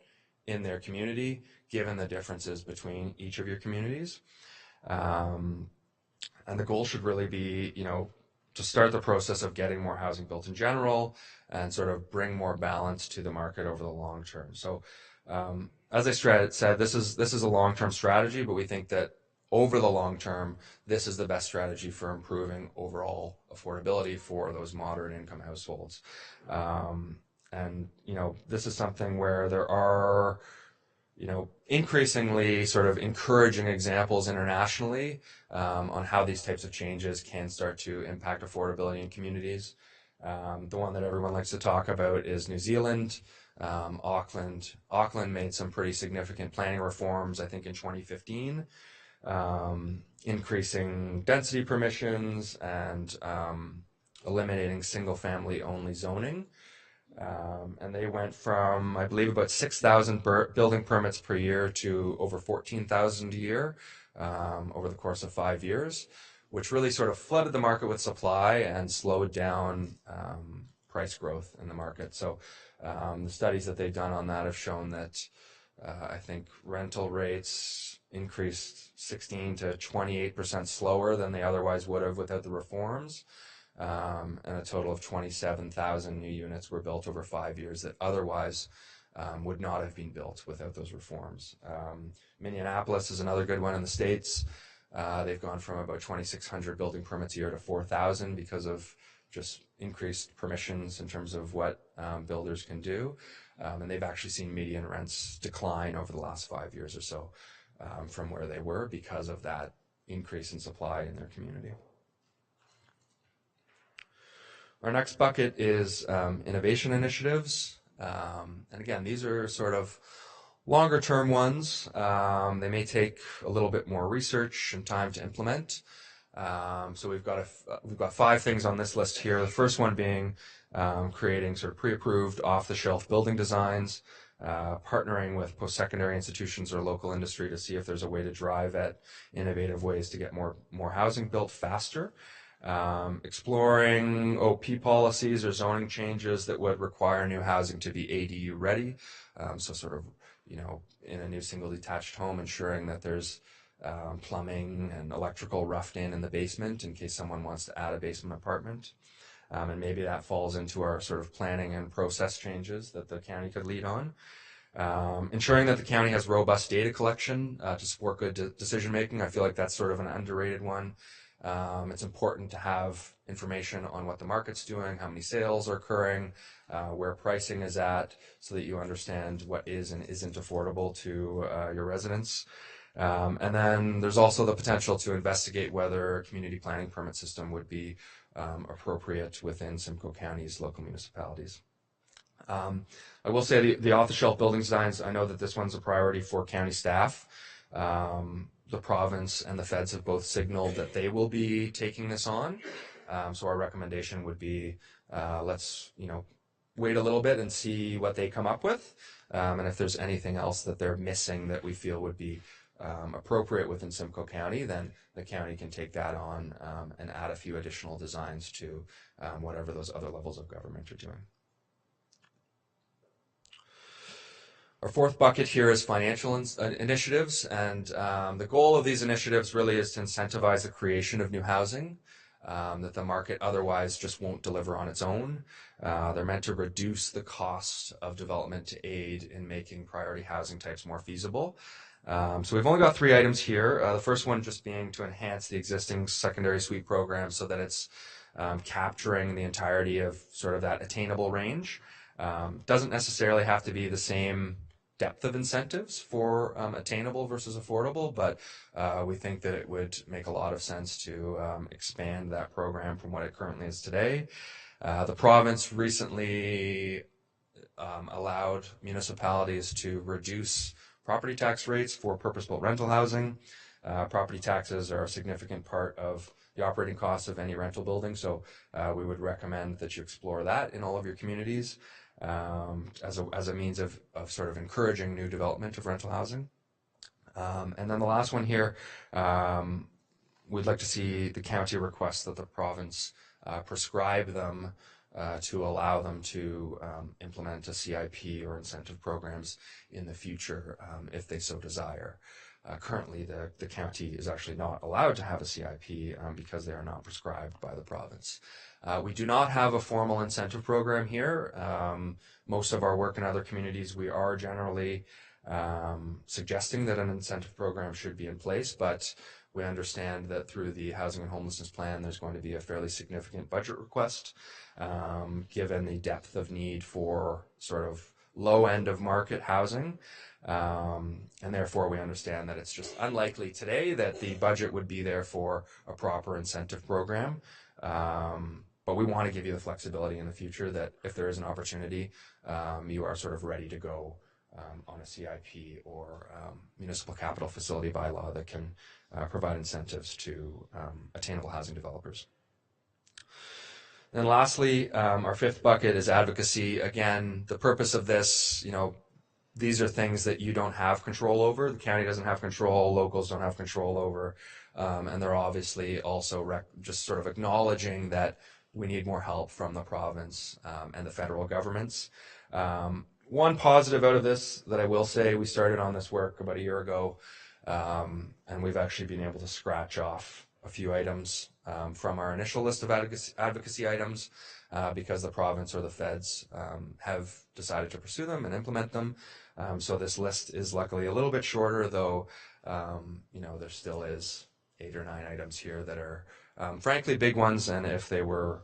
in their community, given the differences between each of your communities. And the goal should really be, to start the process of getting more housing built in general and sort of bring more balance to the market over the long term. So as I said, this is a long-term strategy, but we think that over the long term, this is the best strategy for improving overall affordability for those moderate income households. And, this is something where there are, increasingly sort of encouraging examples internationally on how these types of changes can start to impact affordability in communities. The one that everyone likes to talk about is New Zealand. Auckland made some pretty significant planning reforms, I think, in 2015, increasing density permissions and eliminating single-family only zoning. And they went from, I believe, about 6,000 building permits per year to over 14,000 a year over the course of 5 years, which really sort of flooded the market with supply and slowed down price growth in the market. So the studies that they've done on that have shown that I think rental rates increased 16 to 28% slower than they otherwise would have without the reforms. And a total of 27,000 new units were built over 5 years that otherwise would not have been built without those reforms. Minneapolis is another good one in the States. They've gone from about 2,600 building permits a year to 4,000 because of just increased permissions in terms of what builders can do. And they've actually seen median rents decline over the last 5 years or so from where they were because of that increase in supply in their community. Our next bucket is innovation initiatives. And again, these are sort of longer term ones. They may take a little bit more research and time to implement. So we've got 5 things on this list here. The first one being creating sort of pre-approved off-the-shelf building designs, partnering with post-secondary institutions or local industry to see if there's a way to drive at innovative ways to get more housing built faster. exploring OP policies or zoning changes that would require new housing to be ADU ready. So sort of, in a new single detached home, ensuring that there's plumbing and electrical roughed in the basement in case someone wants to add a basement apartment. And maybe that falls into our sort of planning and process changes that the county could lead on. Ensuring that the county has robust data collection to support good decision making. I feel like that's sort of an underrated one. It's important to have information on what the market's doing, how many sales are occurring, where pricing is at, so that you understand what is and isn't affordable to your residents. And then there's also the potential to investigate whether a community planning permit system would be appropriate within Simcoe County's local municipalities. I will say the off-the-shelf building designs, I know that this one's a priority for county staff. The province and the feds have both signaled that they will be taking this on. So our recommendation would be let's wait a little bit and see what they come up with. And if there's anything else that they're missing that we feel would be appropriate within Simcoe County, then the county can take that on and add a few additional designs to whatever those other levels of government are doing. Our fourth bucket here is financial initiatives, and the goal of these initiatives really is to incentivize the creation of new housing that the market otherwise just won't deliver on its own. They're meant to reduce the cost of development to aid in making priority housing types more feasible. So we've only got 3 items here. The first one just being to enhance the existing secondary suite program so that it's capturing the entirety of sort of that attainable range. Doesn't necessarily have to be the same depth of incentives for attainable versus affordable, but we think that it would make a lot of sense to expand that program from what it currently is today. The province recently allowed municipalities to reduce property tax rates for purpose-built rental housing. Property taxes are a significant part of the operating costs of any rental building, so we would recommend that you explore that in all of your communities as a means of sort of encouraging new development of rental housing. And then the last one here, we'd like to see the county request that the province prescribe them to allow them to implement a CIP or incentive programs in the future if they so desire. Currently, the county is actually not allowed to have a CIP because they are not prescribed by the province. We do not have a formal incentive program here. Most of our work in other communities, we are generally suggesting that an incentive program should be in place, but we understand that through the Housing and Homelessness Plan, there's going to be a fairly significant budget request, given the depth of need for sort of low end of market housing. And therefore, we understand that it's just unlikely today that the budget would be there for a proper incentive program. But we want to give you the flexibility in the future that if there is an opportunity, you are sort of ready to go on a CIP or municipal capital facility bylaw that can provide incentives to attainable housing developers. Then lastly, our fifth bucket is advocacy. Again, the purpose of this, these are things that you don't have control over. The county doesn't have control, locals don't have control over, and they're obviously also just sort of acknowledging that we need more help from the province and the federal governments. One positive out of this that I will say, we started on this work about a year ago, and we've actually been able to scratch off a few items from our initial list of advocacy items because the province or the feds have decided to pursue them and implement them. So this list is luckily a little bit shorter, though there still is 8 or 9 items here that are frankly big ones, and if they were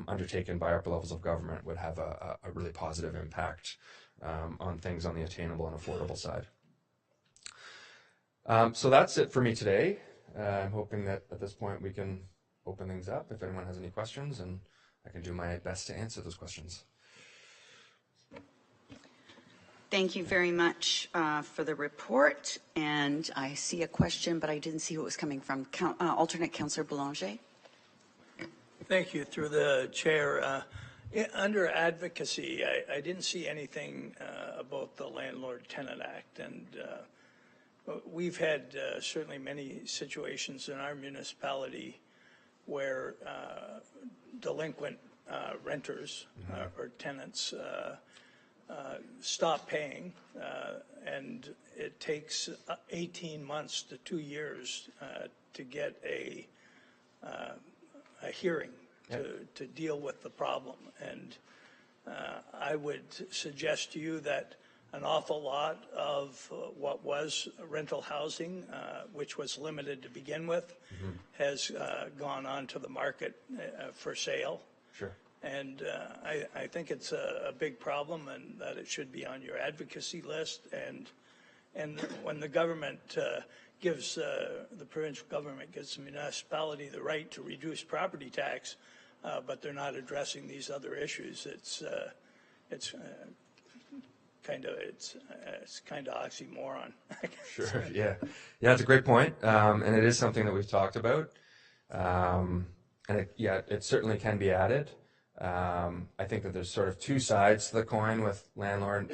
undertaken by upper levels of government would have a really positive impact on things on the attainable and affordable side. So that's it for me today. I'm hoping that at this point we can open things up if anyone has any questions, and I can do my best to answer those questions. Thank you very much for the report. And I see a question, but I didn't see who it was coming from. Alternate Councillor Boulanger. Thank you. Through the chair, under advocacy, I didn't see anything about the Landlord-Tenant Act, and we've had certainly many situations in our municipality where delinquent renters or tenants stop paying, and it takes 18 months to 2 years to get a hearing to deal with the problem. And I would suggest to you that an awful lot of what was rental housing, which was limited to begin with, has gone onto the market for sale. Sure. And I think it's a big problem, and that it should be on your advocacy list. And when the government gives, the provincial government gives the municipality the right to reduce property tax, but they're not addressing these other issues, it's kind of oxymoron. Sure. Yeah. It's a great point, and it is something that we've talked about. And it certainly can be added. I think that there's sort of two sides to the coin with Landlord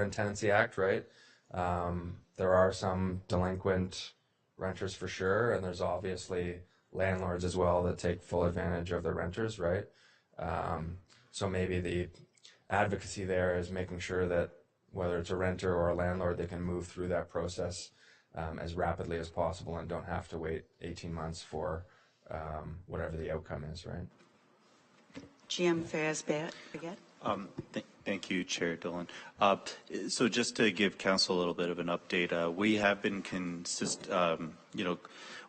and Tenancy Act, right? There are some delinquent renters for sure, and there's obviously landlords as well that take full advantage of their renters, right? So maybe the advocacy there is making sure that whether it's a renter or a landlord, they can move through that process as rapidly as possible and don't have to wait 18 months for whatever the outcome is, right? GM Fayez-Baguette. Thank you, Chair Dillon. So just to give Council a little bit of an update, we have been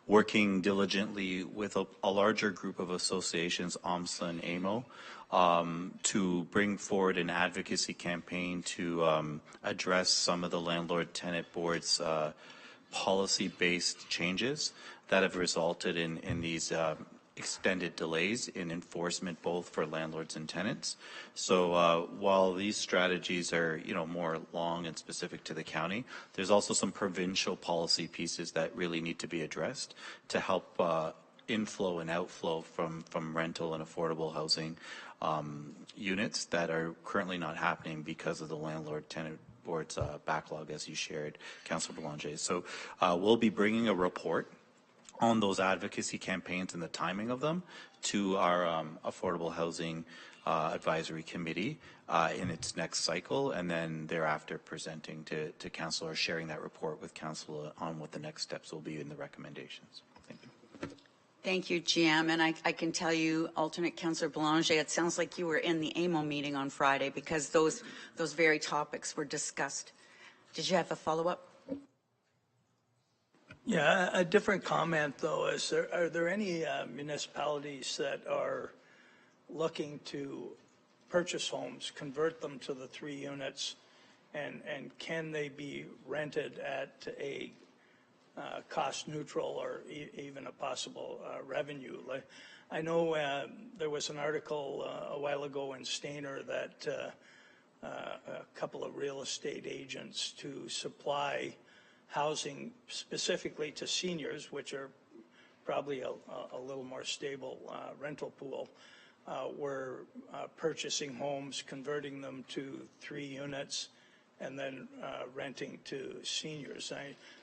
working diligently with a larger group of associations, OMSLA and AMO, to bring forward an advocacy campaign to address some of the Landlord-Tenant Board's policy-based changes that have resulted in these extended delays in enforcement both for landlords and tenants. So while these strategies are more long and specific to the county, there's also some provincial policy pieces that really need to be addressed to help inflow and outflow from rental and affordable housing units that are currently not happening because of the Landlord-Tenant Board's backlog, as you shared, Councillor Belanger. So we'll be bringing a report on those advocacy campaigns and the timing of them to our Affordable Housing Advisory Committee in its next cycle, and then thereafter presenting to Council or sharing that report with Council on what the next steps will be in the recommendations. Thank you. Thank you, GM. And I can tell you, Alternate Councillor Belanger, it sounds like you were in the AMO meeting on Friday because those very topics were discussed. Did you have a follow-up? Yeah, a different comment though. Are there any municipalities that are looking to purchase homes, convert them to the 3 units, and can they be rented at a cost neutral or even a possible revenue? I know there was an article a while ago in Stainer that a couple of real estate agents to supply housing specifically to seniors, which are probably a little more stable rental pool, were purchasing homes, converting them to 3 units, and then renting to seniors.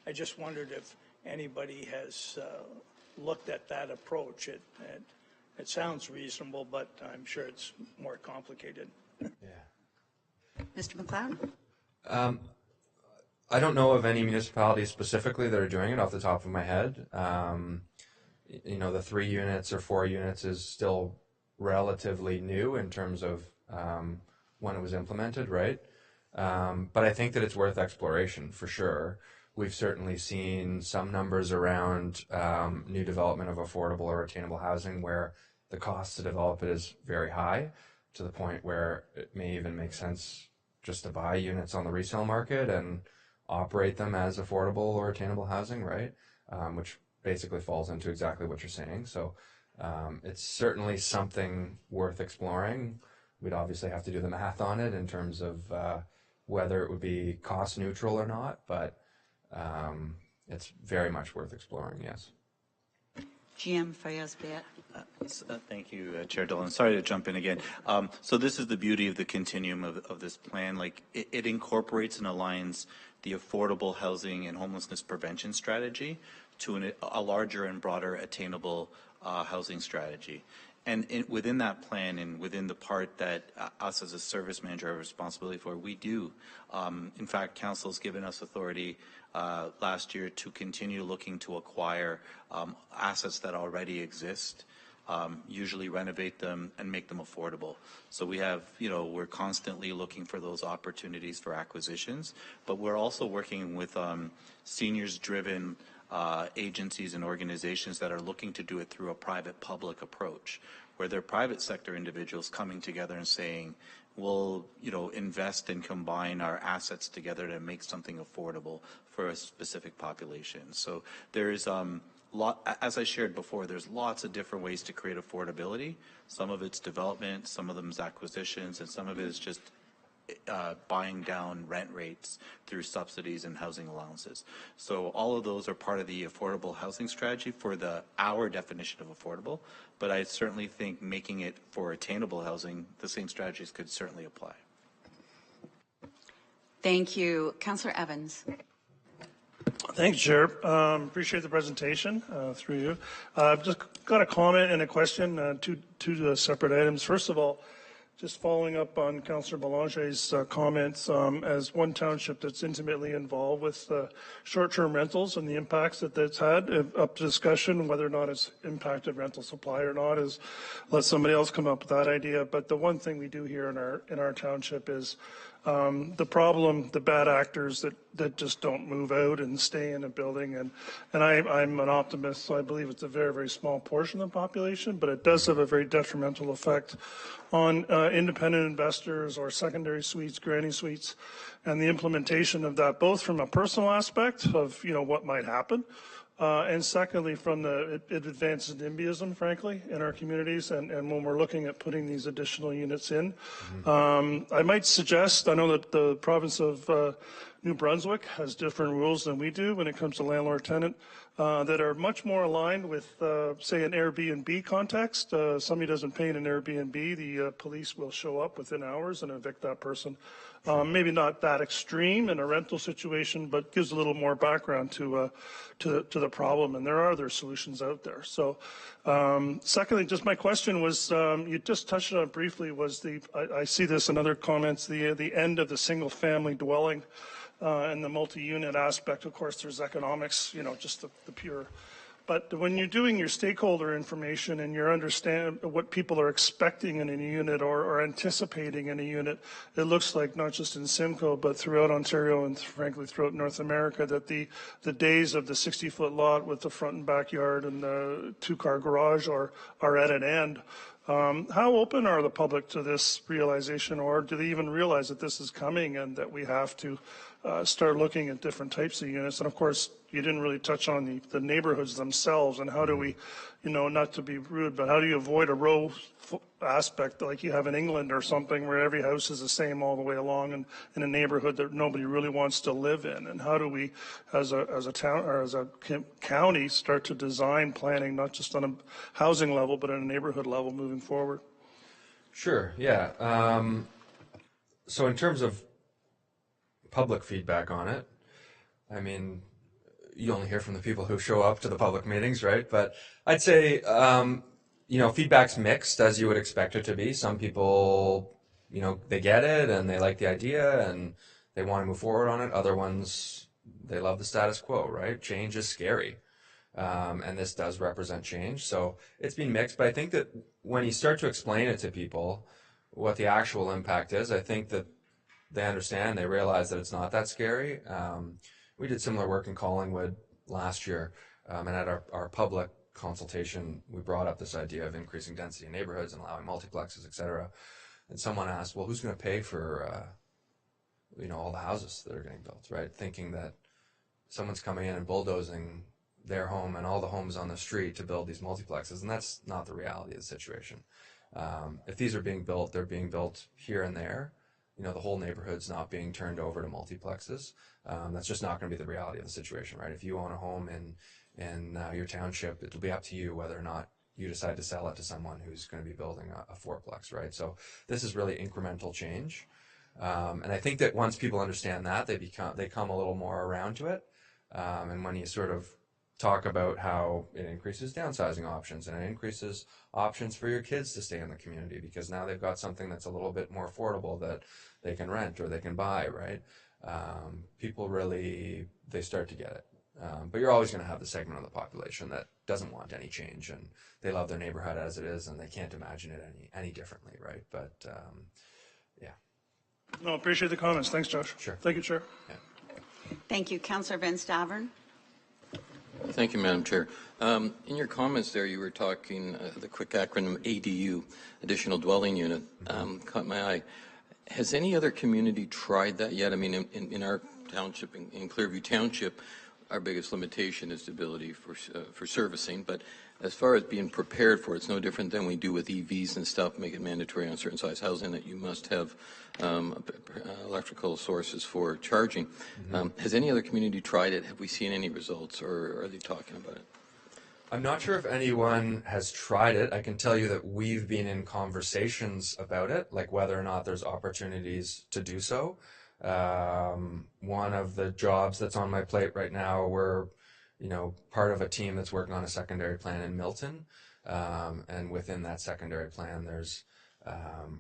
I just wondered if anybody has looked at that approach. It sounds reasonable, but I'm sure it's more complicated. Yeah. Mr. McLeod? I don't know of any municipalities specifically that are doing it off the top of my head. The 3 units or 4 units is still relatively new in terms of when it was implemented, right? But I think that it's worth exploration for sure. We've certainly seen some numbers around new development of affordable or attainable housing where the cost to develop it is very high, to the point where it may even make sense just to buy units on the resale market and operate them as affordable or attainable housing, right? Which basically falls into exactly what you're saying. So it's certainly something worth exploring. We'd obviously have to do the math on it in terms of whether it would be cost neutral or not, but it's very much worth exploring, yes. GM Fayez-Baguette. Thank you, Chair Dillon. Sorry to jump in again. So this is the beauty of the continuum of this plan. Like it incorporates and aligns the affordable housing and homelessness prevention strategy to a larger and broader attainable housing strategy. And within that plan and within the part that us as a service manager have responsibility for, we do. In fact, Council's given us authority last year to continue looking to acquire assets that already exist, usually renovate them and make them affordable. So we have, we're constantly looking for those opportunities for acquisitions, but we're also working with seniors-driven agencies and organizations that are looking to do it through a private-public approach, where they're private sector individuals coming together and saying, we'll, invest and combine our assets together to make something affordable for a specific population. So there's as I shared before, there's lots of different ways to create affordability. Some of it's development, some of them is acquisitions, and some of it is just buying down rent rates through subsidies and housing allowances. So all of those are part of the affordable housing strategy for our definition of affordable, but I certainly think making it for attainable housing, the same strategies could certainly apply. Thank you. Councillor Evans. Thanks, Chair. Appreciate the presentation through you. I've just got a comment and a question, two separate items. First of all, just following up on Councillor Belanger's comments, as one township that's intimately involved with short-term rentals and the impacts that that's had, up to discussion whether or not it's impacted rental supply or not, is let somebody else come up with that idea. But the one thing we do here in our township is the problem, the bad actors that just don't move out and stay in a building. And I'm an optimist, so I believe it's a very, very small portion of the population, but it does have a very detrimental effect on independent investors or secondary suites, granny suites, and the implementation of that, both from a personal aspect of, what might happen, and secondly, from it advances NIMBYism, frankly, in our communities, and when we're looking at putting these additional units in. I might suggest, I know that the province of New Brunswick has different rules than we do when it comes to landlord-tenant that are much more aligned with, say, an Airbnb context. Somebody doesn't pay in an Airbnb, the police will show up within hours and evict that person. Maybe not that extreme in a rental situation, but gives a little more background to the problem, and there are other solutions out there. So, secondly, just my question was, you just touched on it briefly, was I see this in other comments, the end of the single-family dwelling and the multi-unit aspect. Of course, there's economics, just the pure. But when you're doing your stakeholder information and you're understanding what people are expecting in a unit or anticipating in a unit, it looks like not just in Simcoe, but throughout Ontario and frankly throughout North America, that the days of the 60-foot lot with the front and backyard and the two-car garage are at an end. How open are the public to this realization, or do they even realize that this is coming and that we have to start looking at different types of units? And of course, you didn't really touch on the neighborhoods themselves, and how do we, not to be rude, but how do you avoid a row aspect like you have in England or something, where every house is the same all the way along and in a neighborhood that nobody really wants to live in? And how do we, as a town or as a county, start to design planning not just on a housing level but at a neighborhood level moving forward? Sure, yeah. So in terms of public feedback on it, I mean, you only hear from the people who show up to the public meetings, right? But I'd say, feedback's mixed, as you would expect it to be. Some people, they get it and they like the idea and they want to move forward on it. Other ones, they love the status quo, right? Change is scary. And this does represent change. So it's been mixed, but I think that when you start to explain it to people, what the actual impact is, I think that they understand, they realize that it's not that scary. We did similar work in Collingwood last year, and at our public consultation, we brought up this idea of increasing density in neighborhoods and allowing multiplexes, et cetera. And someone asked, well, who's going to pay for, all the houses that are getting built, right? Thinking that someone's coming in and bulldozing their home and all the homes on the street to build these multiplexes, and that's not the reality of the situation. If these are being built, they're being built here and there. The whole neighborhood's not being turned over to multiplexes. That's just not going to be the reality of the situation, right? If you own a home in your township, it'll be up to you whether or not you decide to sell it to someone who's going to be building a fourplex, right? So this is really incremental change. And I think that once people understand that, they come a little more around to it. And when you sort of talk about how it increases downsizing options and it increases options for your kids to stay in the community because now they've got something that's a little bit more affordable that they can rent or they can buy, right? People really, they start to get it. But you're always going to have the segment of the population that doesn't want any change and they love their neighborhood as it is and they can't imagine it any differently, right? But yeah. No, appreciate the comments. Thanks, Josh. Sure. Thank you, Chair. Yeah. Thank you. Councillor Van Stavern. Thank you, Madam Chair. In your comments there, you were talking, the quick acronym ADU, Additional Dwelling Unit, caught my eye. Has any other community tried that yet? I mean, in our township, in Clearview Township, our biggest limitation is the ability for servicing, but as far as being prepared for it, it's no different than we do with EVs and stuff, make it mandatory on certain size housing that you must have electrical sources for charging. Has any other community tried it? Have we seen any results, or are they talking about it? I'm not sure if anyone has tried it. I can tell you that we've been in conversations about it, like whether or not there's opportunities to do so. One of the jobs that's on my plate right now, we're part of a team that's working on a secondary plan in Milton. And within that secondary plan, there's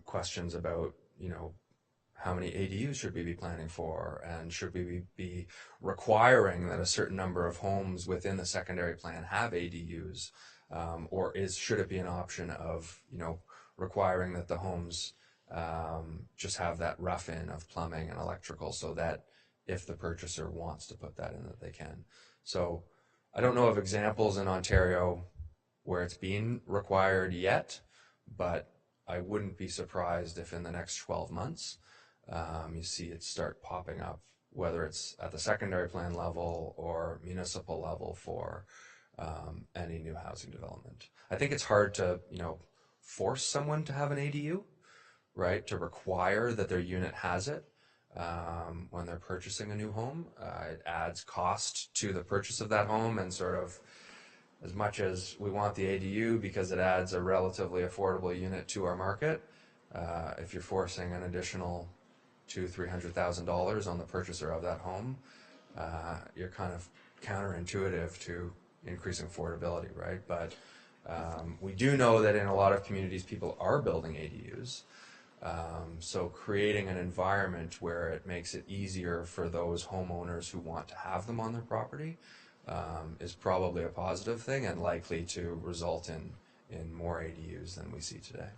questions about, how many ADUs should we be planning for? And should we be requiring that a certain number of homes within the secondary plan have ADUs? Or should it be an option of, requiring that the homes just have that rough-in of plumbing and electrical so that if the purchaser wants to put that in, that they can. So I don't know of examples in Ontario where it's being required yet, but I wouldn't be surprised if in the next 12 months you see it start popping up, whether it's at the secondary plan level or municipal level for any new housing development. I think it's hard to, force someone to have an ADU, right, to require that their unit has it when they're purchasing a new home. It adds cost to the purchase of that home, and sort of as much as we want the ADU because it adds a relatively affordable unit to our market, if you're forcing an additional $200,000-300,000 on the purchaser of that home, you're kind of counterintuitive to increasing affordability, right? But we do know that in a lot of communities, people are building ADUs. So creating an environment where it makes it easier for those homeowners who want to have them on their property is probably a positive thing and likely to result in more ADUs than we see today.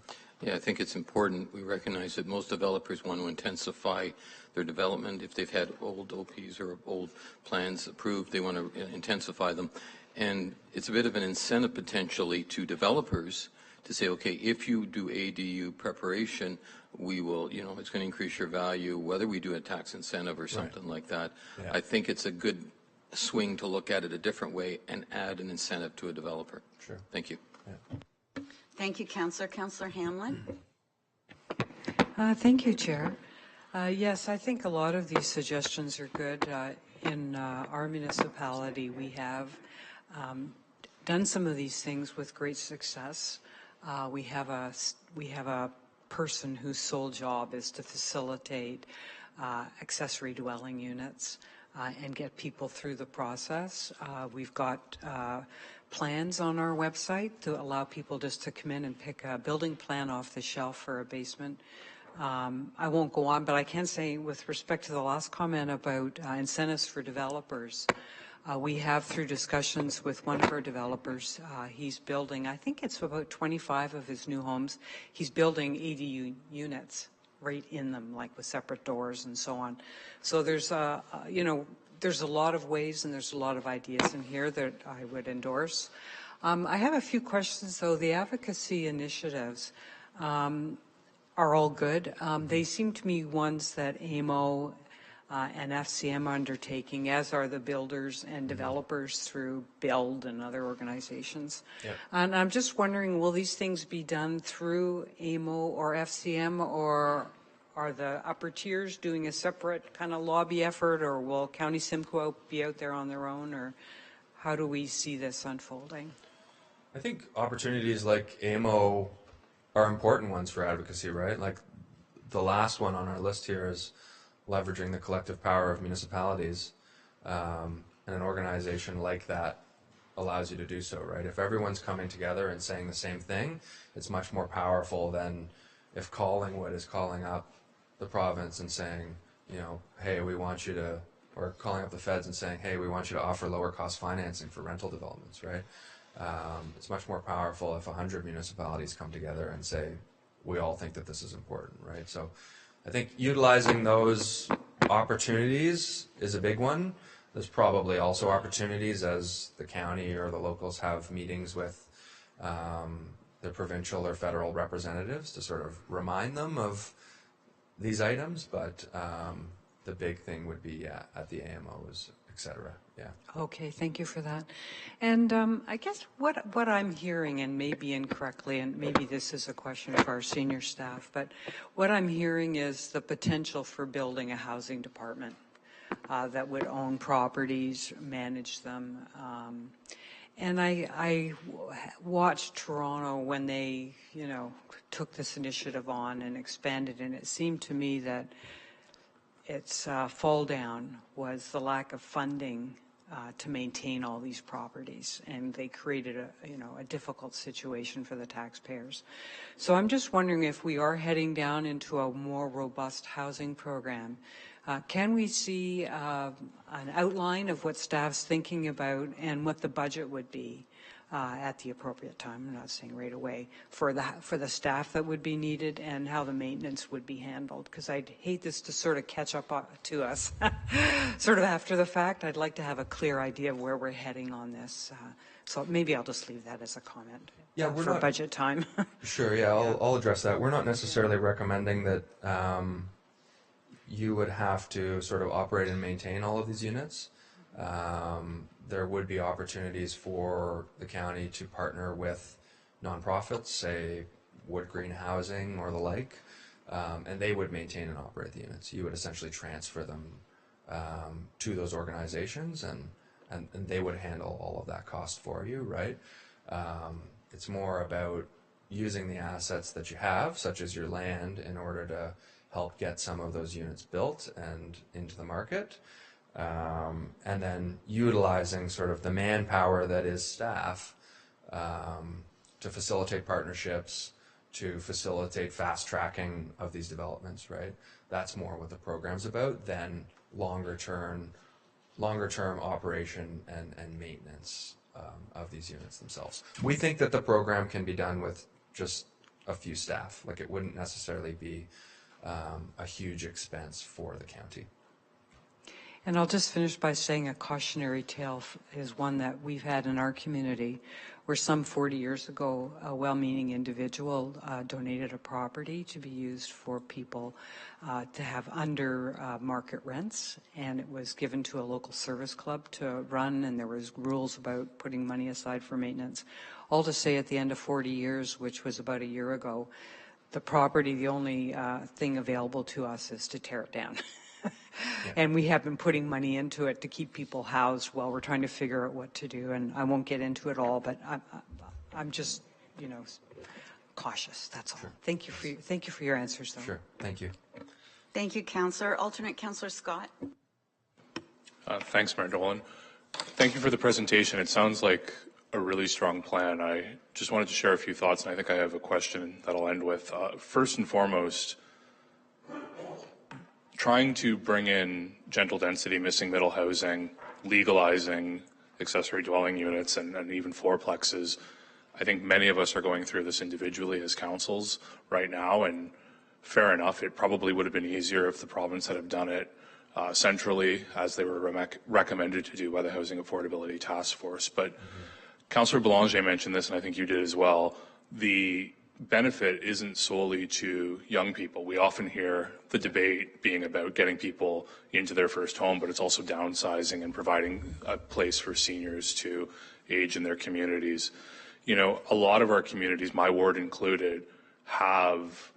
Yeah, I think it's important. We recognize that most developers want to intensify their development. If they've had old OPs or old plans approved, they want to intensify them. And it's a bit of an incentive potentially to developers to say, okay, if you do ADU preparation, we will, it's going to increase your value, whether we do a tax incentive or something like that. Yeah. I think it's a good swing to look at it a different way and add an incentive to a developer. Sure. Thank you. Yeah. Thank you, Councillor. Councillor Hamlin. Thank you, Chair. Yes, I think a lot of these suggestions are good. In our municipality, we have done some of these things with great success. We have a person whose sole job is to facilitate accessory dwelling units and get people through the process. We've got plans on our website to allow people just to come in and pick a building plan off the shelf for a basement. I won't go on, but I can say with respect to the last comment about incentives for developers, we have, through discussions with one of our developers, he's building, I think it's about 25 of his new homes, he's building ADU units right in them, like with separate doors and so on. So there's there's a lot of ways and there's a lot of ideas in here that I would endorse. I have a few questions, though. The advocacy initiatives are all good. They seem to me ones that AMO and FCM are undertaking, as are the builders and developers through BUILD and other organizations. Yep. And I'm just wondering, will these things be done through AMO or FCM, or are the upper tiers doing a separate kind of lobby effort, or will County Simcoe be out there on their own, or how do we see this unfolding? I think opportunities like AMO are important ones for advocacy, right? Like the last one on our list here is leveraging the collective power of municipalities, and an organization like that allows you to do so, right? If everyone's coming together and saying the same thing, it's much more powerful than if Collingwood is calling up the province and saying, you know, hey, we want you to, or calling up the feds and saying, hey, we want you to offer lower cost financing for rental developments, right? It's much more powerful if 100 municipalities come together and say, we all think that this is important, right? So I think utilizing those opportunities is a big one. There's probably also opportunities as the county or the locals have meetings with the provincial or federal representatives to sort of remind them of these items, but the big thing would be at the AMOs, et cetera. Yeah. Okay, thank you for that. And I guess what I'm hearing, and maybe incorrectly, and maybe this is a question for our senior staff, but what I'm hearing is the potential for building a housing department that would own properties, manage them. And I watched Toronto when they, you know, took this initiative on and expanded, and it seemed to me that its fall down was the lack of funding to maintain all these properties, and they created a difficult situation for the taxpayers. So I'm just wondering if we are heading down into a more robust housing program. Can we see an outline of what staff's thinking about and what the budget would be at the appropriate time? I'm not saying right away for the staff that would be needed and how the maintenance would be handled, because I'd hate this to sort of catch up to us sort of after the fact. I'd like to have a clear idea of where we're heading on this. So maybe I'll just leave that as a comment. Yeah, we're for not, budget time. Sure. Yeah, I'll address that. We're not necessarily recommending that you would have to sort of operate and maintain all of these units. There would be opportunities for the county to partner with nonprofits, say Wood Green Housing or the like, and they would maintain and operate the units. You would essentially transfer them to those organizations, and they would handle all of that cost for you, right? It's more about using the assets that you have, such as your land, in order to help get some of those units built and into the market. And then utilizing sort of the manpower that is staff to facilitate partnerships, to facilitate fast tracking of these developments, right? That's more what the program's about than longer term operation and maintenance of these units themselves. We think that the program can be done with just a few staff. Like, it wouldn't necessarily be a huge expense for the county. And I'll just finish by saying a cautionary tale is one that we've had in our community, where some 40 years ago, a well-meaning individual donated a property to be used for people to have under market rents, and it was given to a local service club to run, and there was rules about putting money aside for maintenance. All to say, at the end of 40 years, which was about a year ago, the property, the only thing available to us is to tear it down. And we have been putting money into it to keep people housed while we're trying to figure out what to do. And I won't get into it all, but I'm just, cautious. That's all. Sure. Thank you for your answers, though. Sure. Thank you. Thank you, Councillor. Alternate Councillor Scott. Thanks, Mayor Dolan. Thank you for the presentation. It sounds like a really strong plan. I just wanted to share a few thoughts, and I think I have a question that I'll end with. First and foremost, trying to bring in gentle density, missing middle housing, legalizing accessory dwelling units and even fourplexes. I think many of us are going through this individually as councils right now, and fair enough, it probably would have been easier if the province had have done it centrally, as they were recommended to do by the Housing Affordability Task Force. But Councillor Belanger mentioned this, and I think you did as well. The benefit isn't solely to young people. We often hear the debate being about getting people into their first home, but it's also downsizing and providing a place for seniors to age in their communities. A lot of our communities, my ward included, have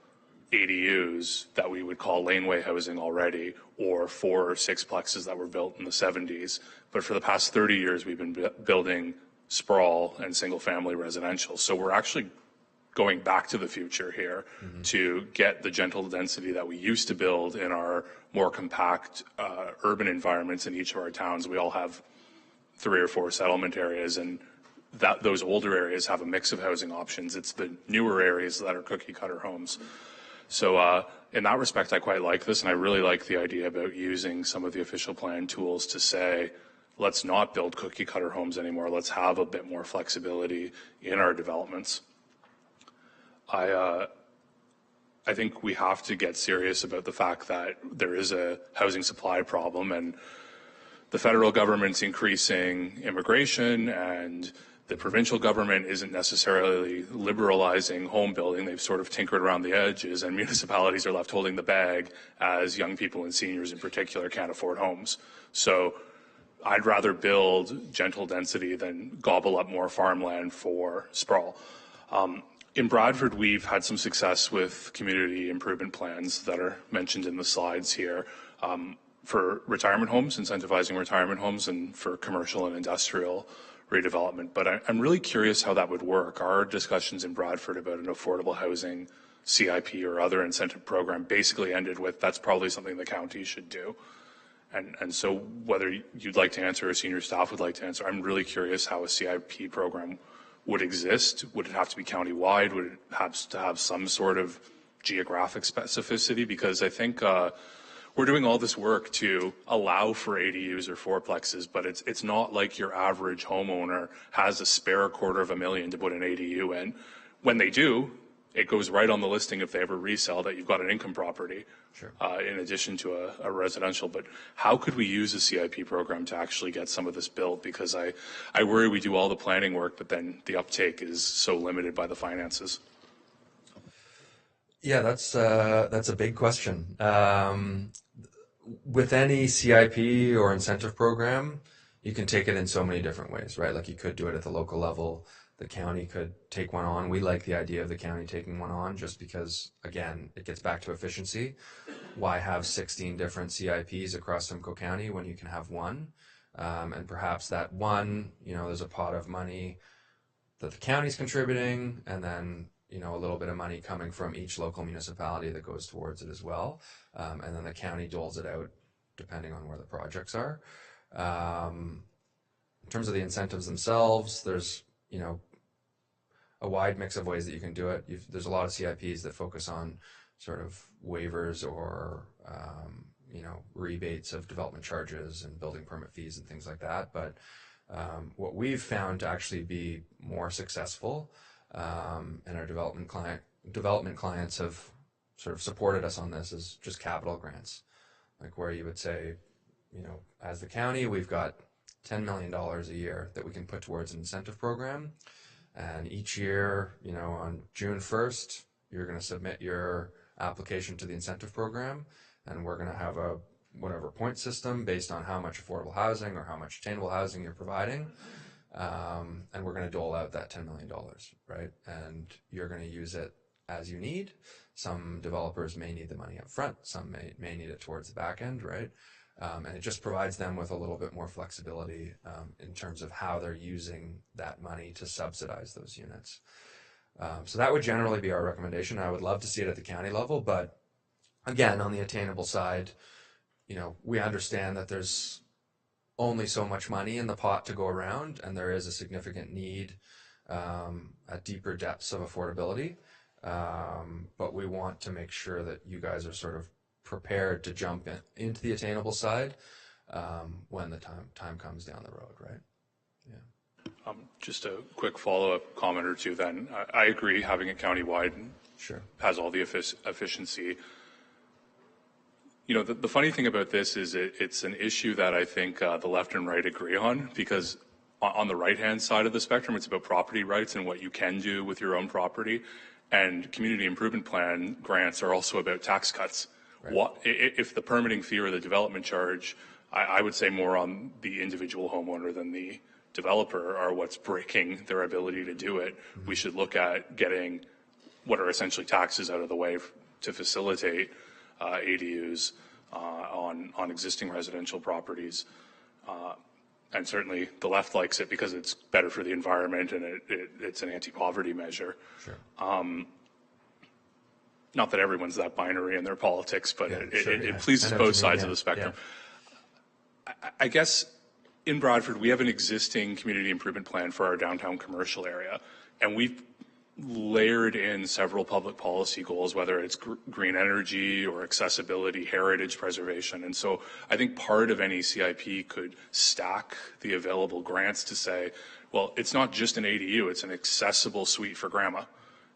ADUs that we would call laneway housing already, or 4 or 6 plexes that were built in the 70s. But for the past 30 years, we've been building sprawl and single-family residential. So we're actually going back to the future here to get the gentle density that we used to build in our more compact urban environments in each of our towns. We all have 3 or 4 settlement areas, and that those older areas have a mix of housing options. It's the newer areas that are cookie cutter homes. So in that respect, I quite like this, and I really like the idea about using some of the official plan tools to say, let's not build cookie cutter homes anymore. Let's have a bit more flexibility in our developments. I think we have to get serious about the fact that there is a housing supply problem, and the federal government's increasing immigration, and the provincial government isn't necessarily liberalizing home building. They've sort of tinkered around the edges, and municipalities are left holding the bag as young people and seniors in particular can't afford homes. So I'd rather build gentle density than gobble up more farmland for sprawl. In Bradford, we've had some success with community improvement plans that are mentioned in the slides here for retirement homes, incentivizing retirement homes, and for commercial and industrial redevelopment. But I'm really curious how that would work. Our discussions in Bradford about an affordable housing CIP or other incentive program basically ended with that's probably something the county should do. And so whether you'd like to answer or senior staff would like to answer, I'm really curious how a CIP program would exist. Would it have to be county-wide? Would it have to have some sort of geographic specificity? Because I think we're doing all this work to allow for ADUs or fourplexes, but it's not like your average homeowner has a spare $250,000 to put an ADU in. When they do, it goes right on the listing if they ever resell that you've got an income property, sure. In addition to a residential. But how could we use a CIP program to actually get some of this built? Because I worry we do all the planning work, but then the uptake is so limited by the finances. Yeah, that's a big question. With any CIP or incentive program, you can take it in so many different ways, right? Like you could do it at the local level. The county could take one on. We like the idea of the county taking one on just because, again, it gets back to efficiency. Why have 16 different CIPs across Simcoe County when you can have one? And perhaps that one, there's a pot of money that the county's contributing, and then, a little bit of money coming from each local municipality that goes towards it as well. And then the county doles it out depending on where the projects are. In terms of the incentives themselves, there's a wide mix of ways that you can do it. There's a lot of CIPs that focus on sort of waivers or, rebates of development charges and building permit fees and things like that. But what we've found to actually be more successful, and our development clients have sort of supported us on this, is just capital grants. Like where you would say, as the county, we've got $10 million a year that we can put towards an incentive program. And each year, on June 1st, you're going to submit your application to the incentive program, and we're going to have a whatever point system based on how much affordable housing or how much attainable housing you're providing. And we're going to dole out that $10 million, right? And you're going to use it as you need. Some developers may need the money up front. Some may need it towards the back end, right? And it just provides them with a little bit more flexibility in terms of how they're using that money to subsidize those units. So that would generally be our recommendation. I would love to see it at the county level, but again, on the attainable side, we understand that there's only so much money in the pot to go around, and there is a significant need at deeper depths of affordability. But we want to make sure that you guys are sort of prepared to jump into the attainable side when the time comes down the road, right? Yeah. Just a quick follow-up comment or two then. I agree having it countywide sure. has all the efficiency. The funny thing about this is it's an issue that I think the left and right agree on, because on the right-hand side of the spectrum, it's about property rights and what you can do with your own property. And community improvement plan grants are also about tax cuts. Right. If the permitting fee or the development charge, I would say more on the individual homeowner than the developer, are what's breaking their ability to do it. Mm-hmm. We should look at getting what are essentially taxes out of the way to facilitate ADUs on existing residential properties. And certainly the left likes it because it's better for the environment and it's an anti-poverty measure. Sure. Not that everyone's that binary in their politics, but yeah, it pleases both sides of the spectrum. Yeah. I guess in Bradford, we have an existing community improvement plan for our downtown commercial area, and we've layered in several public policy goals, whether it's green energy or accessibility, heritage preservation. And so I think part of any CIP could stack the available grants to say, well, it's not just an ADU, it's an accessible suite for grandma,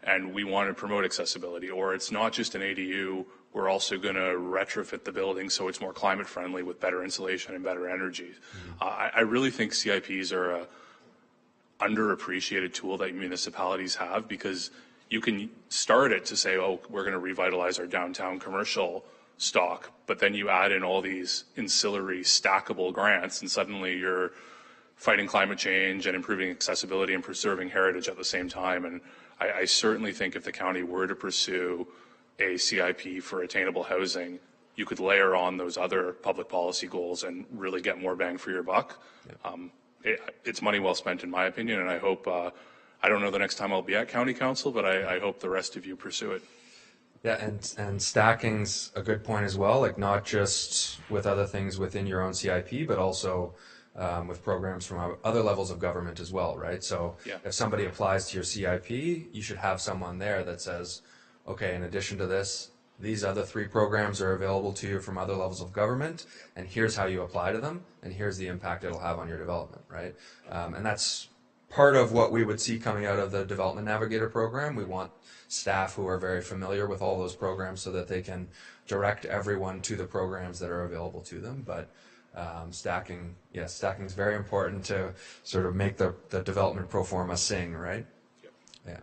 and we want to promote accessibility. Or it's not just an ADU, we're also going to retrofit the building so it's more climate friendly with better insulation and better energy. I really think CIPs are a underappreciated tool that municipalities have, because you can start it to say, oh, we're going to revitalize our downtown commercial stock, but then you add in all these ancillary stackable grants and suddenly you're fighting climate change and improving accessibility and preserving heritage at the same time. And I certainly think if the county were to pursue a CIP for attainable housing, you could layer on those other public policy goals and really get more bang for your buck. It's money well spent, in my opinion, and I hope, I don't know the next time I'll be at County Council, but I hope the rest of you pursue it. Yeah, and stacking's a good point as well, like not just with other things within your own CIP, but also with programs from other levels of government as well, right? So if somebody applies to your CIP, you should have someone there that says, okay, in addition to this, these other 3 programs are available to you from other levels of government, and here's how you apply to them, and here's the impact it'll have on your development, right? And that's part of what we would see coming out of the Development Navigator program. We want staff who are very familiar with all those programs so that they can direct everyone to the programs that are available to them. But stacking is very important to sort of make the development pro forma sing, right? Yeah.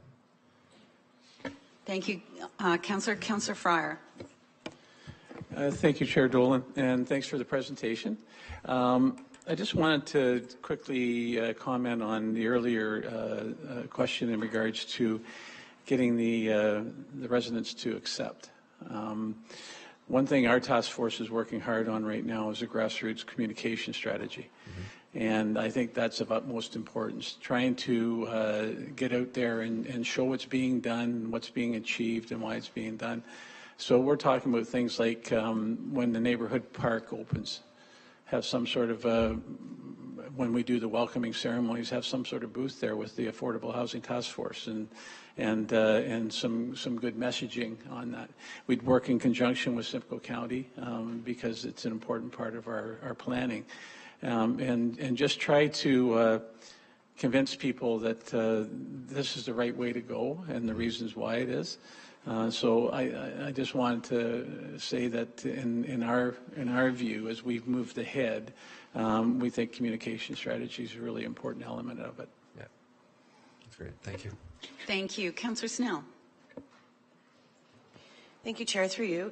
Thank you. Councillor Fryer. Thank you, Chair Dolan, and thanks for the presentation. I just wanted to quickly comment on the earlier question in regards to getting the residents to accept. One thing our task force is working hard on right now is a grassroots communication strategy. And I think that's of utmost importance, trying to get out there and show what's being done, what's being achieved, and why it's being done. So we're talking about things like when the neighborhood park opens, have some sort of, when we do the welcoming ceremonies, have some sort of booth there with the Affordable Housing Task Force and some good messaging on that. We'd work in conjunction with Simcoe County because it's an important part of our planning. And just try to convince people that this is the right way to go and the reasons why it is. So I just wanted to say that in our view, as we've moved ahead, we think communication strategy is a really important element of it. Yeah, that's great. Thank you. Thank you. Councillor Snell. Thank you, Chair, through you.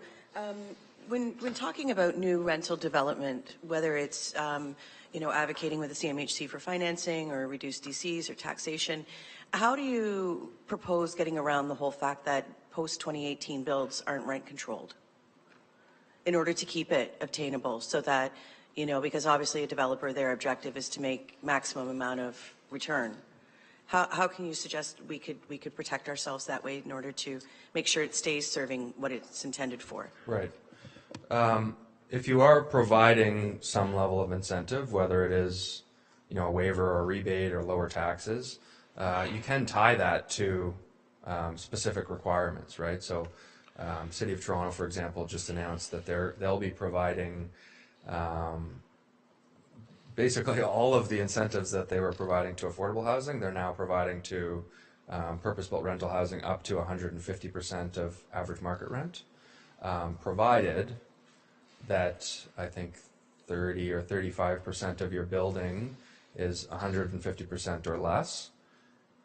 When talking about new rental development, whether it's advocating with the CMHC for financing or reduced DCs or taxation, how do you propose getting around the whole fact that post-2018 builds aren't rent controlled in order to keep it obtainable so that, because obviously a developer, their objective is to make maximum amount of return. How can you suggest we could protect ourselves that way in order to make sure it stays serving what it's intended for? Right. If you are providing some level of incentive, whether it is, a waiver or a rebate or lower taxes, you can tie that to specific requirements, right? So, City of Toronto, for example, just announced that they'll be providing basically all of the incentives that they were providing to affordable housing. They're now providing to purpose-built rental housing up to 150% of average market rent, provided that I think 30 or 35% of your building is 150% or less,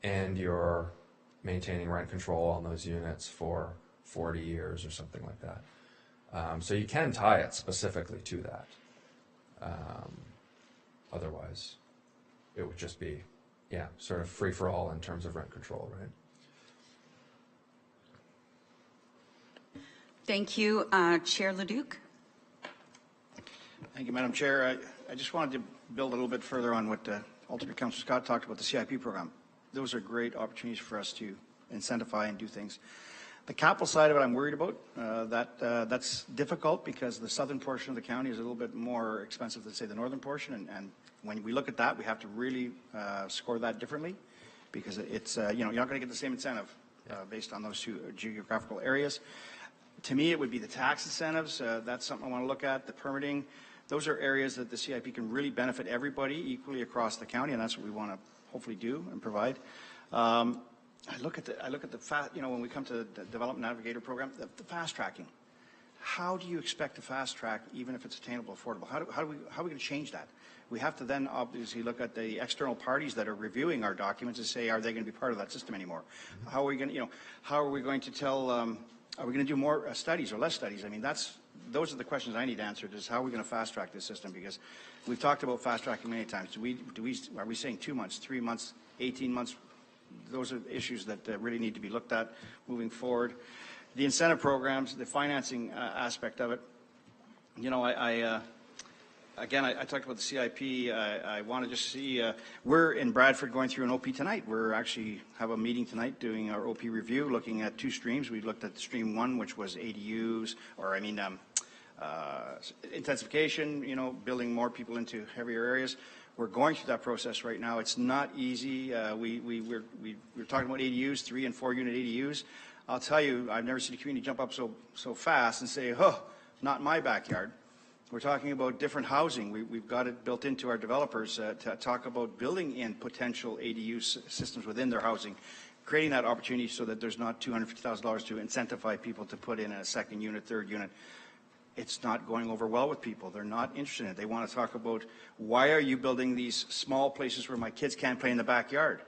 and you're maintaining rent control on those units for 40 years or something like that. So you can tie it specifically to that. Otherwise, it would just be, sort of free-for-all in terms of rent control, right? Thank you. Chair Leduc. Thank you, Madam Chair. I just wanted to build a little bit further on what Alternate Councillor Scott talked about, the CIP program. Those are great opportunities for us to incentivize and do things. The capital side of it, I'm worried about. That's difficult because the southern portion of the county is a little bit more expensive than, say, the northern portion. And when we look at that, we have to really score that differently because it's, you're not going to get the same incentive based on those two geographical areas. To me, it would be the tax incentives. That's something I want to look at. The permitting. Those are areas that the CIP can really benefit everybody equally across the county, and that's what we want to hopefully do and provide. I look at the when we come to the Development Navigator program, the fast tracking. How do you expect to fast track even if it's attainable, affordable? How are we going to change that? We have to then obviously look at the external parties that are reviewing our documents and say, are they going to be part of that system anymore? How are we going to, how are we going to tell, are we going to do more studies or less studies? I mean, those are the questions I need answered, is how are we going to fast track this system? Because we've talked about fast tracking many times. Are we saying 2 months, 3 months, 18 months? Those are issues that really need to be looked at moving forward. The incentive programs, the financing aspect of it, again, I talked about the CIP. I want to just see, we're in Bradford going through an OP tonight. We're actually have a meeting tonight doing our OP review, looking at 2 streams. We looked at stream 1, which was ADUs, intensification, building more people into heavier areas. We're going through that process right now. It's not easy. We're talking about ADUs, 3 and 4 unit ADUs. I'll tell you, I've never seen a community jump up so fast and say, oh, not in my backyard. We're talking about different housing. We've got it built into our developers to talk about building in potential ADU systems within their housing, creating that opportunity so that there's not $250,000 to incentivize people to put in a second unit, third unit. It's not going over well with people. They're not interested in it. They want to talk about, why are you building these small places where my kids can't play in the backyard?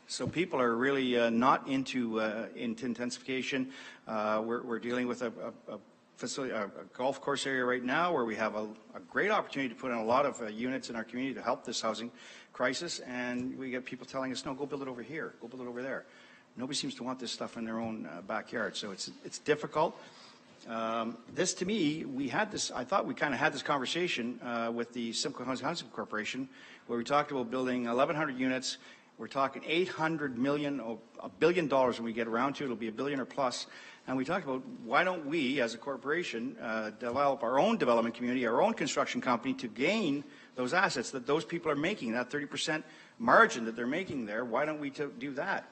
So people are really not into intensification. We're dealing with a facility, a golf course area right now where we have a great opportunity to put in a lot of units in our community to help this housing crisis, and we get people telling us, no, go build it over here, go build it over there. Nobody seems to want this stuff in their own backyard, so it's difficult. This, to me, I thought we kind of had this conversation with the Simcoe Housing Corporation, where we talked about building 1,100 units. We're talking $800 million, $1 billion when we get around to it. It'll be $1 billion or plus. And we talked about, why don't we, as a corporation, develop our own development community, our own construction company to gain those assets that those people are making, that 30% margin that they're making there. Why don't we do that?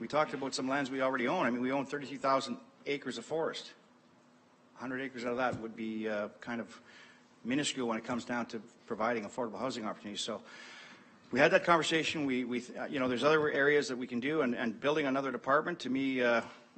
We talked about some lands we already own. I mean, we own 33,000 acres of forest. 100 acres out of that would be kind of minuscule when it comes down to providing affordable housing opportunities. So we had that conversation. There's other areas that we can do, and building another department, to me,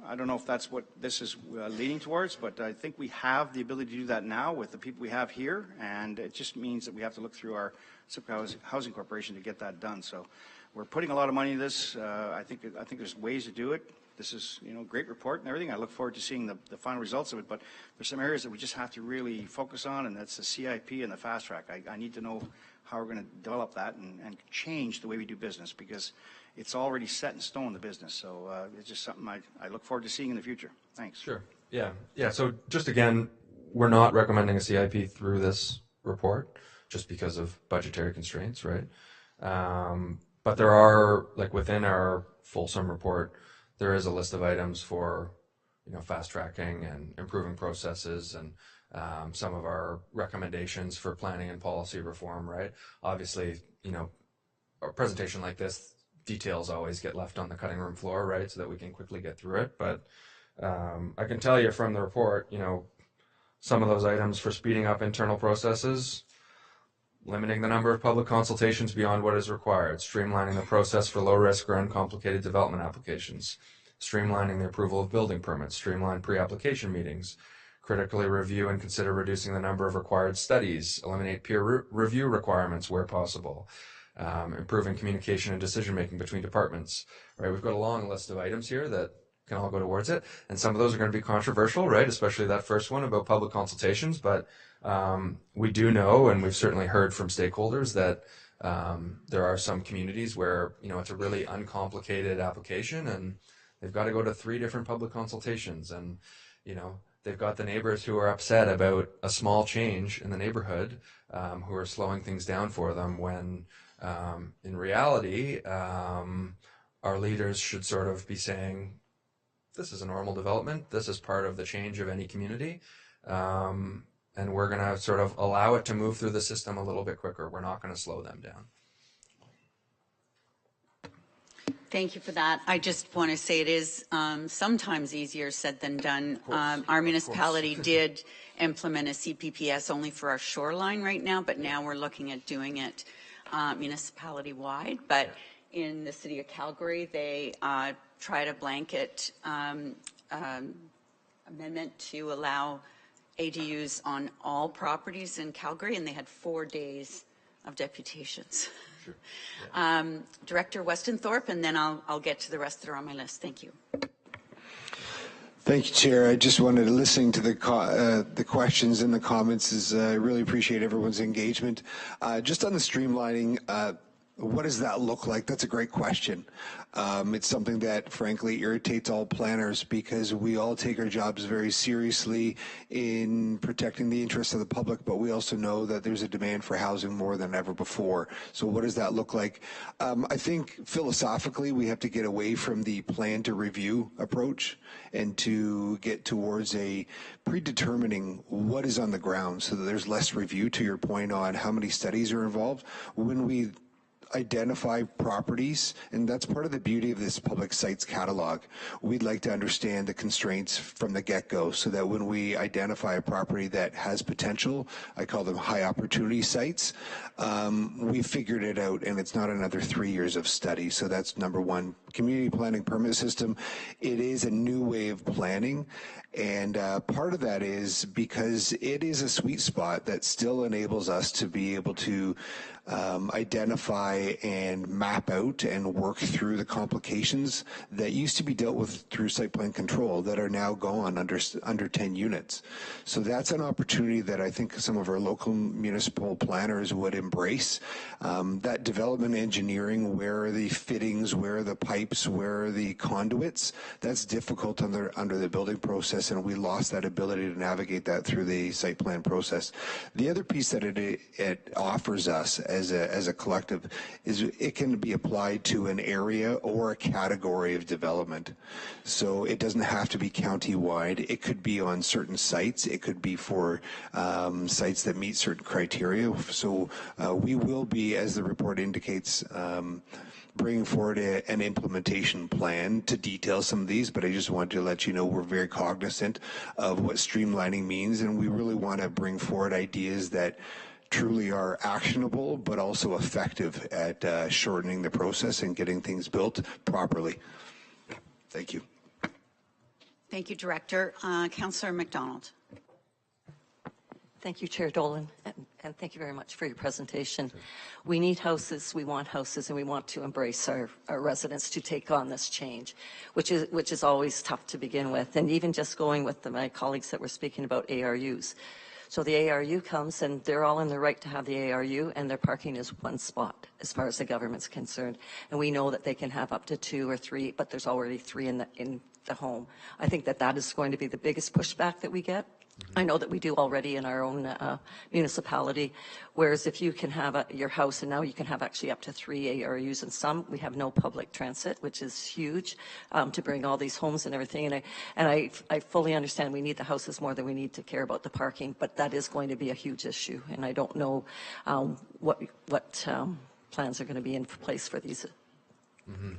I don't know if that's what this is leading towards, but I think we have the ability to do that now with the people we have here, and it just means that we have to look through our Simcoe Housing Corporation to get that done. So we're putting a lot of money into this. I think there's ways to do it. This is, great report and everything. I look forward to seeing the final results of it, but there's some areas that we just have to really focus on, and that's the CIP and the fast track. I need to know how we're going to develop that and change the way we do business, because it's already set in stone, the business. So it's just something I look forward to seeing in the future. Thanks. Sure. Yeah. So just again, we're not recommending a CIP through this report just because of budgetary constraints, right? But there are, within our fulsome report, there is a list of items for, fast tracking and improving processes, and some of our recommendations for planning and policy reform, right? Obviously, a presentation like this, details always get left on the cutting room floor, right? So that we can quickly get through it. But I can tell you from the report, some of those items for speeding up internal processes, limiting the number of public consultations beyond what is required, streamlining the process for low-risk or uncomplicated development applications, streamlining the approval of building permits, streamline pre-application meetings, critically review and consider reducing the number of required studies, eliminate peer review requirements where possible, improving communication and decision-making between departments, right? We've got a long list of items here that can all go towards it, and some of those are going to be controversial, right? Especially that first one about public consultations, but we do know, and we've certainly heard from stakeholders, that there are some communities where, it's a really uncomplicated application, and they've got to go to 3 different public consultations, and, they've got the neighbors who are upset about a small change in the neighborhood, who are slowing things down for them, when in reality, our leaders should sort of be saying, this is a normal development. This is part of the change of any community. And we're going to sort of allow it to move through the system a little bit quicker. We're not going to slow them down. Thank you for that. I just want to say it is sometimes easier said than done. Our municipality did implement a CPPS only for our shoreline right now, but now we're looking at doing it municipality-wide. But in the city of Calgary, they tried a blanket amendment to allow ADUs on all properties in Calgary, and they had 4 days of deputations. Sure. Yeah. Director Weston Thorpe, and then I'll get to the rest that are on my list. Thank you. Thank you, Chair. I just wanted to listen to the questions and the comments. I really appreciate everyone's engagement. Just on the streamlining, what does that look like? That's a great question. It's something that, frankly, irritates all planners because we all take our jobs very seriously in protecting the interests of the public, but we also know that there's a demand for housing more than ever before. So what does that look like? I think philosophically we have to get away from the plan to review approach and to get towards a predetermining what is on the ground so that there's less review, to your point on how many studies are involved. When we identify properties, and that's part of the beauty of this public sites catalog. We'd like to understand the constraints from the get-go so that when we identify a property that has potential, I call them high opportunity sites, we figured it out and it's not another 3 years of study. So that's number one. Community planning permit system, it is a new way of planning, and part of that is because it is a sweet spot that still enables us to be able to identify and map out and work through the complications that used to be dealt with through site plan control that are now gone under 10 units. So that's an opportunity that I think some of our local municipal planners would embrace. That development engineering, where are the fittings, where are the pipes, where are the conduits, that's difficult under the building process, and we lost that ability to navigate that through the site plan process. The other piece that it offers us as a collective is it can be applied to an area or a category of development. So it doesn't have to be county-wide. It could be on certain sites. It could be for sites that meet certain criteria. So we will be, as the report indicates, bringing forward an implementation plan to detail some of these, but I just wanted to let you know we're very cognizant of what streamlining means, and we really want to bring forward ideas that truly are actionable, but also effective at shortening the process and getting things built properly. Thank you. Thank you, Director. Councillor McDonald. Thank you, Chair Dolan, and thank you very much for your presentation. We need houses, we want houses, and we want to embrace our residents to take on this change, which is always tough to begin with. And even just going with my colleagues that were speaking about ARUs. So the ARU comes, and they're all in the right to have the ARU, and their parking is one spot as far as the government's concerned. And we know that they can have up to 2 or 3, but there's already 3 in the home. I think that is going to be the biggest pushback that we get. I know that we do already in our own municipality, whereas if you can have your house, and now you can have actually up to 3 ARUs, and some we have no public transit, which is huge to bring all these homes and everything. And I fully understand we need the houses more than we need to care about the parking, but that is going to be a huge issue, and I don't know what plans are going to be in place for these.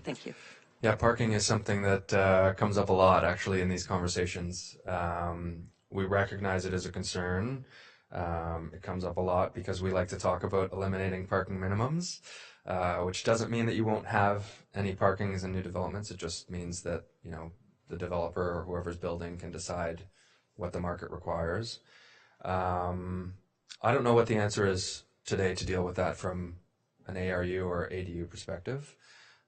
Thank you. Yeah, parking is something that comes up a lot actually in these conversations. We recognize it as a concern. It comes up a lot because we like to talk about eliminating parking minimums, which doesn't mean that you won't have any parkings in new developments. It just means that, you know, the developer or whoever's building can decide what the market requires. I don't know what the answer is today to deal with that from an ARU or ADU perspective.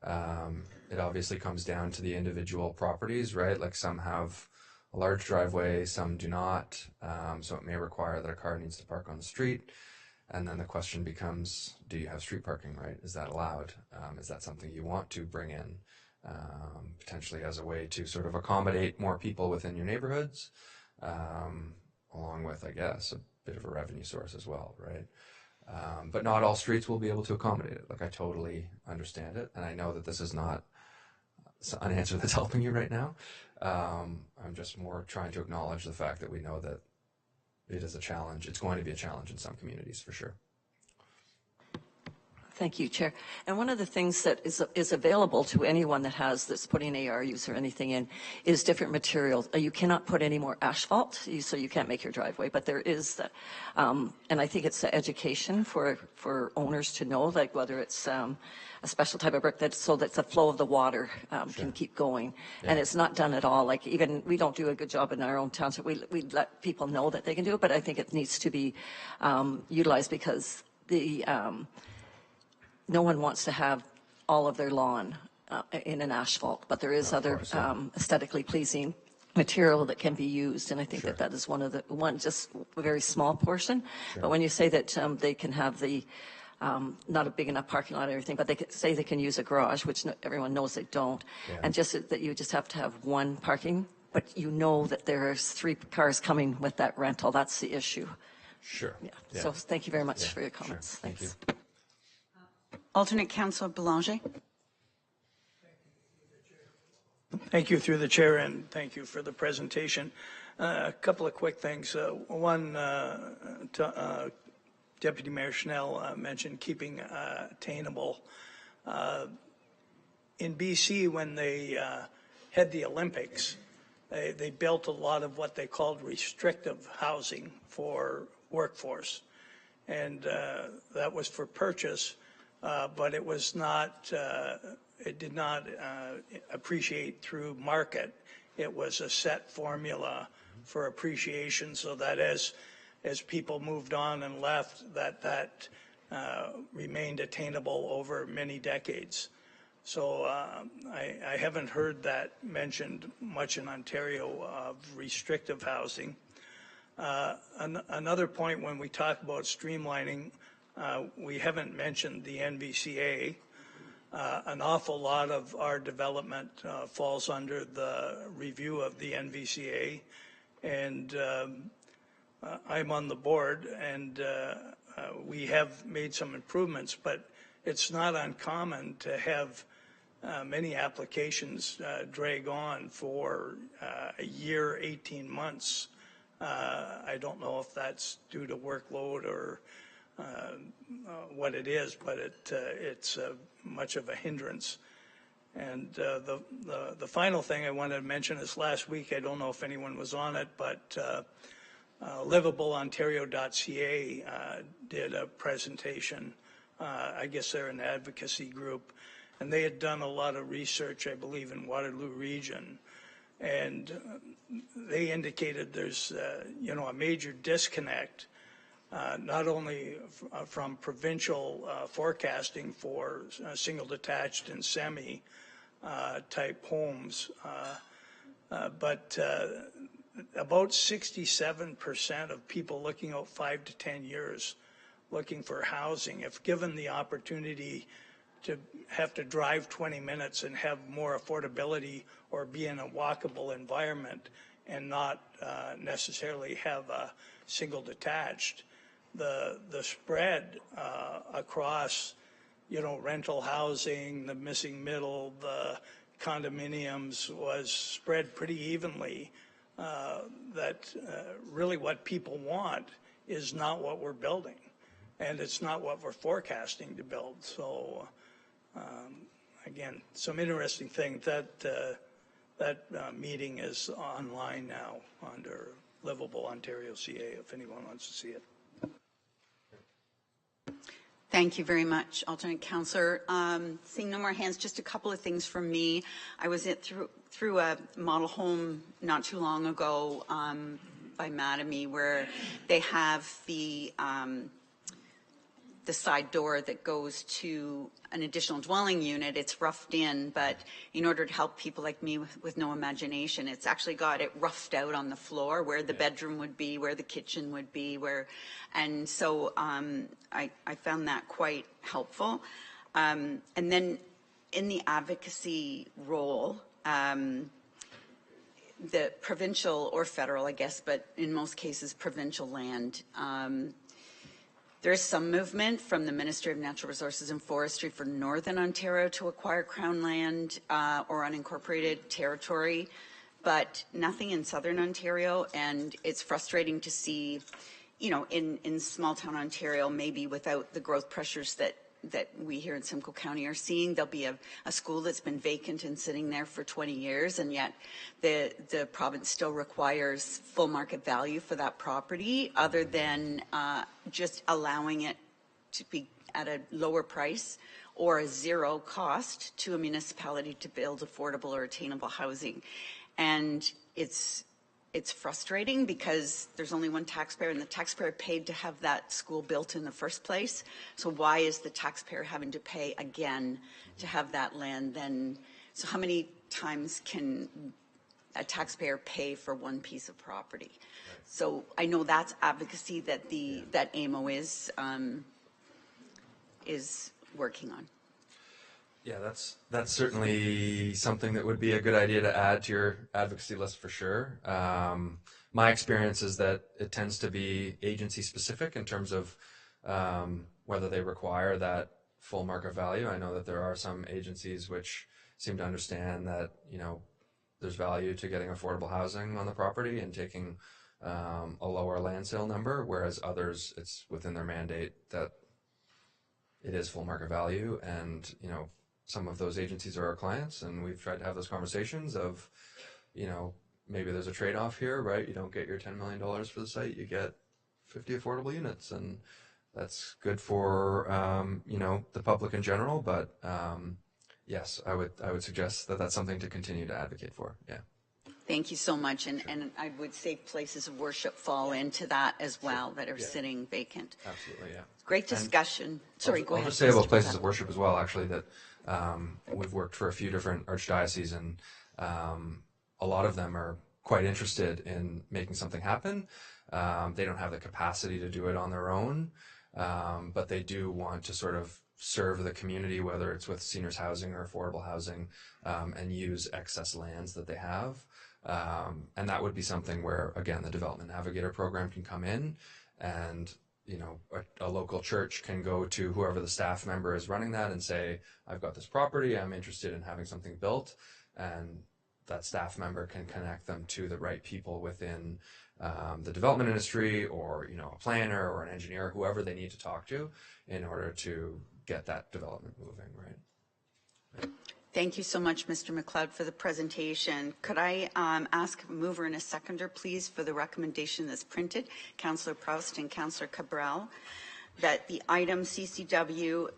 It obviously comes down to the individual properties, right? Like some have a large driveway, some do not, so it may require that a car needs to park on the street, and then the question becomes, do you have street parking, right? Is that allowed? Is that something you want to bring in, potentially as a way to sort of accommodate more people within your neighborhoods, along with, I guess, a bit of a revenue source as well, right? But not all streets will be able to accommodate it. Like, I totally understand it, and I know that this is not an answer that's helping you right now. I'm just more trying to acknowledge the fact that we know that it is a challenge. It's going to be a challenge in some communities for sure. Thank you, Chair. And one of the things that is available to anyone that's putting ARUs or anything in is different materials. You cannot put any more asphalt, so you can't make your driveway, but there is, and I think it's the education for owners to know, like whether it's a special type of brick so that the flow of the water can keep going. Yeah. And it's not done at all. Like even, we don't do a good job in our own township. We let people know that they can do it, but I think it needs to be utilized because no one wants to have all of their lawn in an asphalt, but there is other aesthetically pleasing material that can be used, and I think that is just a very small portion. But when you say that they can have not a big enough parking lot or everything, but they could say they can use a garage, which everyone knows they don't, and just that you just have to have one parking, but you know that there's 3 cars coming with that rental. That's the issue. Sure. Yeah. So thank you very much for your comments. Sure. Thank you. Alternate Councillor Belanger. Thank you through the chair, and thank you for the presentation. A couple of quick things. One, Deputy Mayor Schnell mentioned keeping attainable. In BC, when they had the Olympics, they built a lot of what they called restrictive housing for workforce, and that was for purchase. But it was not, it did not appreciate through market. It was a set formula for appreciation, so that as people moved on and left, that remained attainable over many decades. So I haven't heard that mentioned much in Ontario of restrictive housing. Another point when we talk about streamlining, we haven't mentioned the NVCA. An awful lot of our development falls under the review of the NVCA, and I'm on the board, and we have made some improvements, but it's not uncommon to have many applications drag on for a year, 18 months. I don't know if that's due to workload or what it is, but it's much of a hindrance. And the final thing I wanted to mention is last week, I don't know if anyone was on it, but livableontario.ca did a presentation. I guess they're an advocacy group, and they had done a lot of research, I believe, in Waterloo region, and they indicated there's a major disconnect. Not only from provincial forecasting for single detached and semi type homes, but about 67% of people looking out 5 to 10 years looking for housing, if given the opportunity to have to drive 20 minutes and have more affordability or be in a walkable environment and not necessarily have a single detached, the spread across, rental housing, the missing middle, the condominiums was spread pretty evenly. That really what people want is not what we're building, and it's not what we're forecasting to build. So again, some interesting things. That meeting is online now under Livable Ontario CA if anyone wants to see it. Thank you very much, Alternate Councillor. Seeing no more hands, just a couple of things from me. I was through a model home not too long ago by Mattamy, where they have the side door that goes to an additional dwelling unit. It's roughed in, but in order to help people like me with no imagination, it's actually got it roughed out on the floor where the bedroom would be, where the kitchen would be, and so I found that quite helpful. And then in the advocacy role, the provincial or federal, I guess, but in most cases provincial land, there is some movement from the Ministry of Natural Resources and Forestry for Northern Ontario to acquire Crown land or unincorporated territory, but nothing in Southern Ontario, and it's frustrating to see, you know, in small town Ontario, maybe without the growth pressures that we here in Simcoe County are seeing. There'll be a school that's been vacant and sitting there for 20 years, and yet the province still requires full market value for that property, other than just allowing it to be at a lower price or a zero cost to a municipality to build affordable or attainable housing. And it's frustrating because there's only one taxpayer, and the taxpayer paid to have that school built in the first place. So why is the taxpayer having to pay again to have that land then? So how many times can a taxpayer pay for one piece of property? Right. So I know that's advocacy that that AMO is working on. Yeah, that's certainly something that would be a good idea to add to your advocacy list for sure. My experience is that it tends to be agency specific in terms of whether they require that full market value. I know that there are some agencies which seem to understand that, you know, there's value to getting affordable housing on the property and taking a lower land sale number, whereas others, it's within their mandate that it is full market value. And, you know, some of those agencies are our clients, and we've tried to have those conversations of, you know, maybe there's a trade-off here, right? You don't get your $10 million for the site, you get 50 affordable units, and that's good for, you know, the public in general. But yes, I would suggest that that's something to continue to advocate for. Yeah. Thank you so much. And, and I would say places of worship fall into that as well, that are sitting vacant. Absolutely, yeah. Great discussion. Sorry, go ahead. I'll just say about places of worship as well, actually, that we've worked for a few different archdioceses, and a lot of them are quite interested in making something happen. They don't have the capacity to do it on their own, but they do want to sort of serve the community, whether it's with seniors housing or affordable housing, and use excess lands that they have. And that would be something where, again, the Development Navigator program can come in, and, you know, a local church can go to whoever the staff member is running that and say, I've got this property, I'm interested in having something built, and that staff member can connect them to the right people within the development industry, or, you know, a planner or an engineer, whoever they need to talk to in order to get that development moving, right? Thank you so much, Mr. McLeod, for the presentation. Could I ask a mover and a seconder, please, for the recommendation that's printed, Councillor Proust and Councillor Cabral, that the item CCW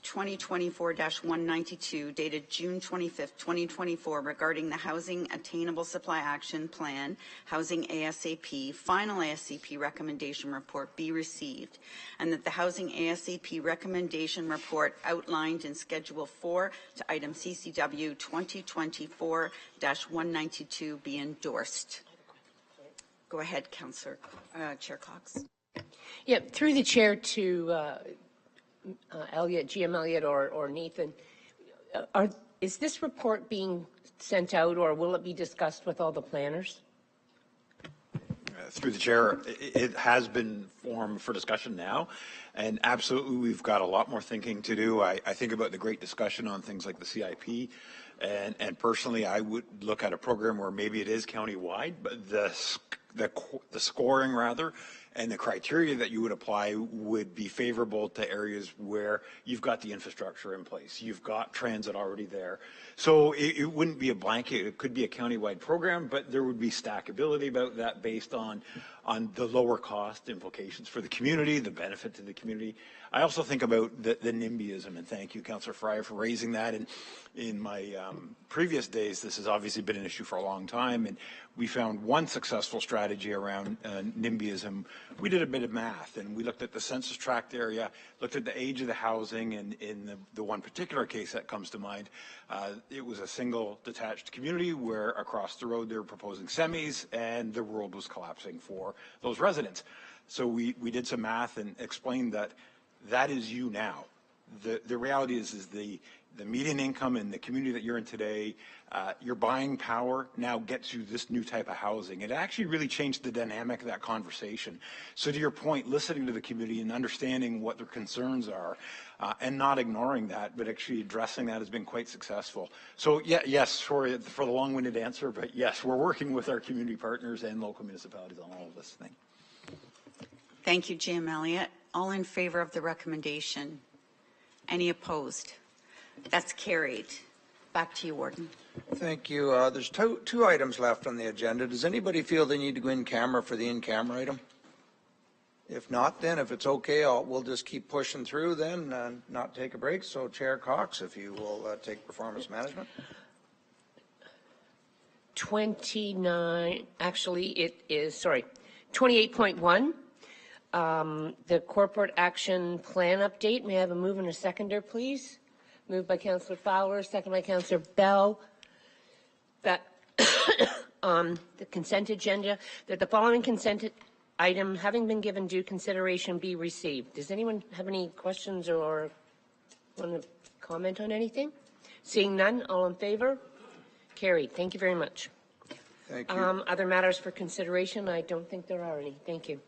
2024-192, dated June 25th, 2024, regarding the Housing Attainable Supply Action Plan, Housing ASAP, final ASAP recommendation report be received, and that the Housing ASAP recommendation report outlined in Schedule 4 to item CCW 2024-192 be endorsed. Go ahead, Councillor Chair Cox. Yeah, through the chair to Elliot, GM Elliot, or Nathan, is this report being sent out, or will it be discussed with all the planners? Through the chair, it has been formed for discussion now, and absolutely we've got a lot more thinking to do. I think about the great discussion on things like the CIP, and personally I would look at a program where maybe it is county-wide, but the scoring rather, and the criteria that you would apply would be favorable to areas where you've got the infrastructure in place, you've got transit already there. So it wouldn't be a blanket, it could be a county-wide program, but there would be stackability about that based on the lower cost implications for the community, the benefit to the community. I also think about the NIMBYism, and thank you, Councillor Fryer, for raising that. And in my previous days, this has obviously been an issue for a long time, and we found one successful strategy around NIMBYism. We did a bit of math, and we looked at the census tract area, looked at the age of the housing, and in the one particular case that comes to mind, it was a single detached community where across the road they were proposing semis, and the world was collapsing for those residents. So we did some math and explained that is you now. The reality is the the median income in the community that you're in today, your buying power now gets you this new type of housing. It actually really changed the dynamic of that conversation. So to your point, listening to the community and understanding what their concerns are and not ignoring that, but actually addressing that has been quite successful. So yeah, yes, sorry for the long-winded answer, but yes, we're working with our community partners and local municipalities on all of this thing. Thank you, Jim Elliott. All in favor of the recommendation? Any opposed? That's carried. Back to you, Warden. Thank you. There's two items left on the agenda. Does anybody feel they need to go in camera for the in-camera item? If not, then if it's okay, we'll just keep pushing through then and not take a break. So Chair Cox, if you will take performance management. 29, actually it is, sorry, 28.1. The corporate action plan update. May I have a move and a seconder, please? Moved by Councillor Fowler, second by Councillor Bell. That on the consent agenda, that the following consent item, having been given due consideration, be received. Does anyone have any questions or want to comment on anything? Seeing none, all in favor? Carried. Thank you very much. Thank you. Other matters for consideration? I don't think there are any. Thank you.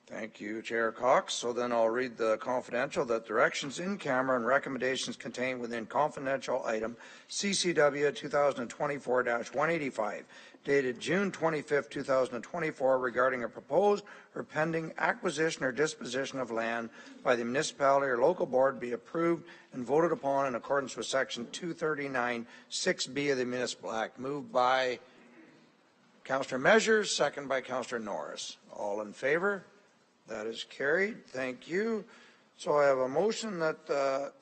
Thank you, Chair Cox. So then I'll read the confidential that directions in camera and recommendations contained within confidential item CCW 2024-185 dated June 25, 2024 regarding a proposed or pending acquisition or disposition of land by the municipality or local board be approved and voted upon in accordance with section 239(6)(b) of the Municipal Act. Moved by Councillor Measures, second by Councillor Norris. All in favor? That is carried. Thank you. So I have a motion that the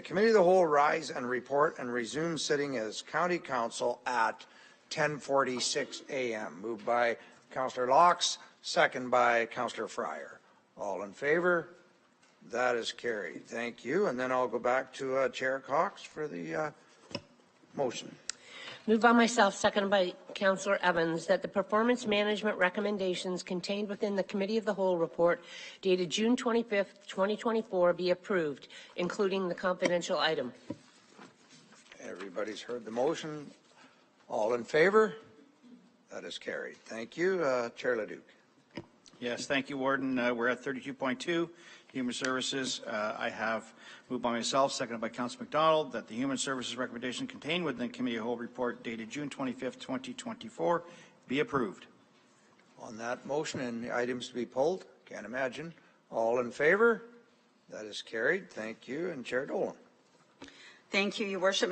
Committee of the Whole rise and report and resume sitting as County Council at 10:46 a.m. Moved by Councillor Laux, second by Councillor Fryer. All in favor? That is carried. Thank you. And then I'll go back to Chair Cox for the motion. Moved by myself, seconded by Councillor Evans, that the performance management recommendations contained within the Committee of the Whole report dated June 25th, 2024 be approved, including the confidential item. Everybody's heard the motion. All in favor? That is carried. Thank you. Chair Leduc. Yes, thank you, Warden. We're at 32.2, Human Services. I have moved by myself, seconded by Councillor McDonald, that the Human Services recommendation contained within the Committee of the Whole report dated June 25th, 2024 be approved. On that motion and the items to be pulled, can't imagine. All in favor? That is carried. Thank you. And Chair Dolan. Thank you, Your Worship.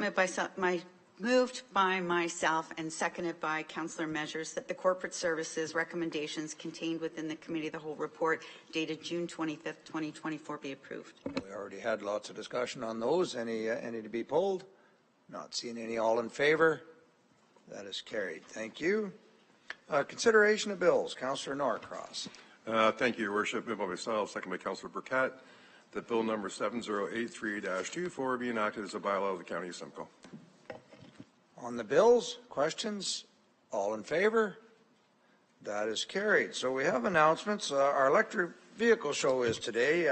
Moved by myself and seconded by Councillor Measures that the corporate services recommendations contained within the Committee of the Whole report dated June 25th, 2024 be approved. We already had lots of discussion on those. Any to be pulled? Not seeing any. All in favor? That is carried. Thank you. Consideration of bills. Councillor Norcross. Thank you, Your Worship. Moved by myself, second by Councillor Burkett, that bill number 7083-24 be enacted as a bylaw of the County of Simcoe. On the bills, questions? All in favor? That is carried. So we have announcements. Our electric vehicle show is today.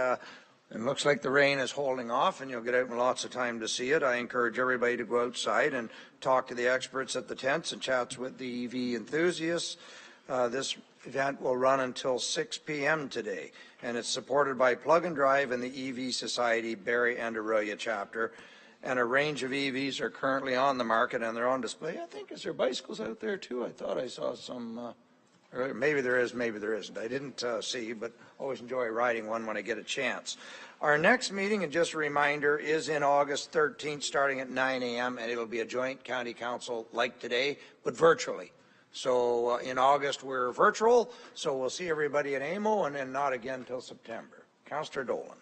It looks like the rain is holding off and you'll get out in lots of time to see it. I encourage everybody to go outside and talk to the experts at the tents and chats with the EV enthusiasts. This event will run until 6 p.m. today, and it's supported by Plug and Drive and the EV Society Barrie and Aurelia chapter. And a range of EVs are currently on the market and they're on display. I think, is there bicycles out there too? I thought I saw some, maybe there is, maybe there isn't. I didn't see, but always enjoy riding one when I get a chance. Our next meeting, and just a reminder, is in August 13th starting at 9 a.m. and it'll be a joint county council like today, but virtually. So in August we're virtual, so we'll see everybody at AMO and then not again until September. Councillor Dolan.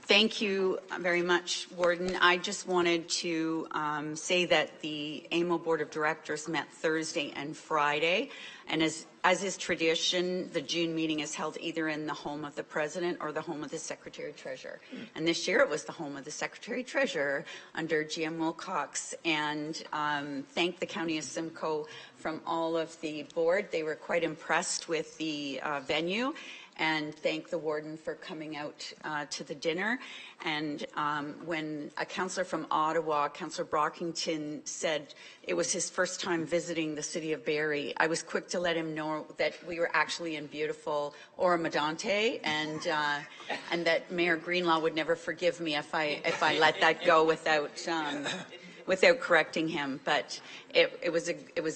Thank you very much, Warden. I just wanted to say that the AMO Board of Directors met Thursday and Friday, and as is tradition, the June meeting is held either in the home of the President or the home of the Secretary-Treasurer. And this year it was the home of the Secretary-Treasurer under GM Wilcox, and thank the County of Simcoe from all of the board. They were quite impressed with the venue. and thank the warden for coming out to the dinner. And when a councillor from Ottawa, Councillor Brockington, said it was his first time visiting the city of Barrie, I was quick to let him know that we were actually in beautiful Oro-Medonte, and that Mayor Greenlaw would never forgive me if I let that go without correcting him. But it was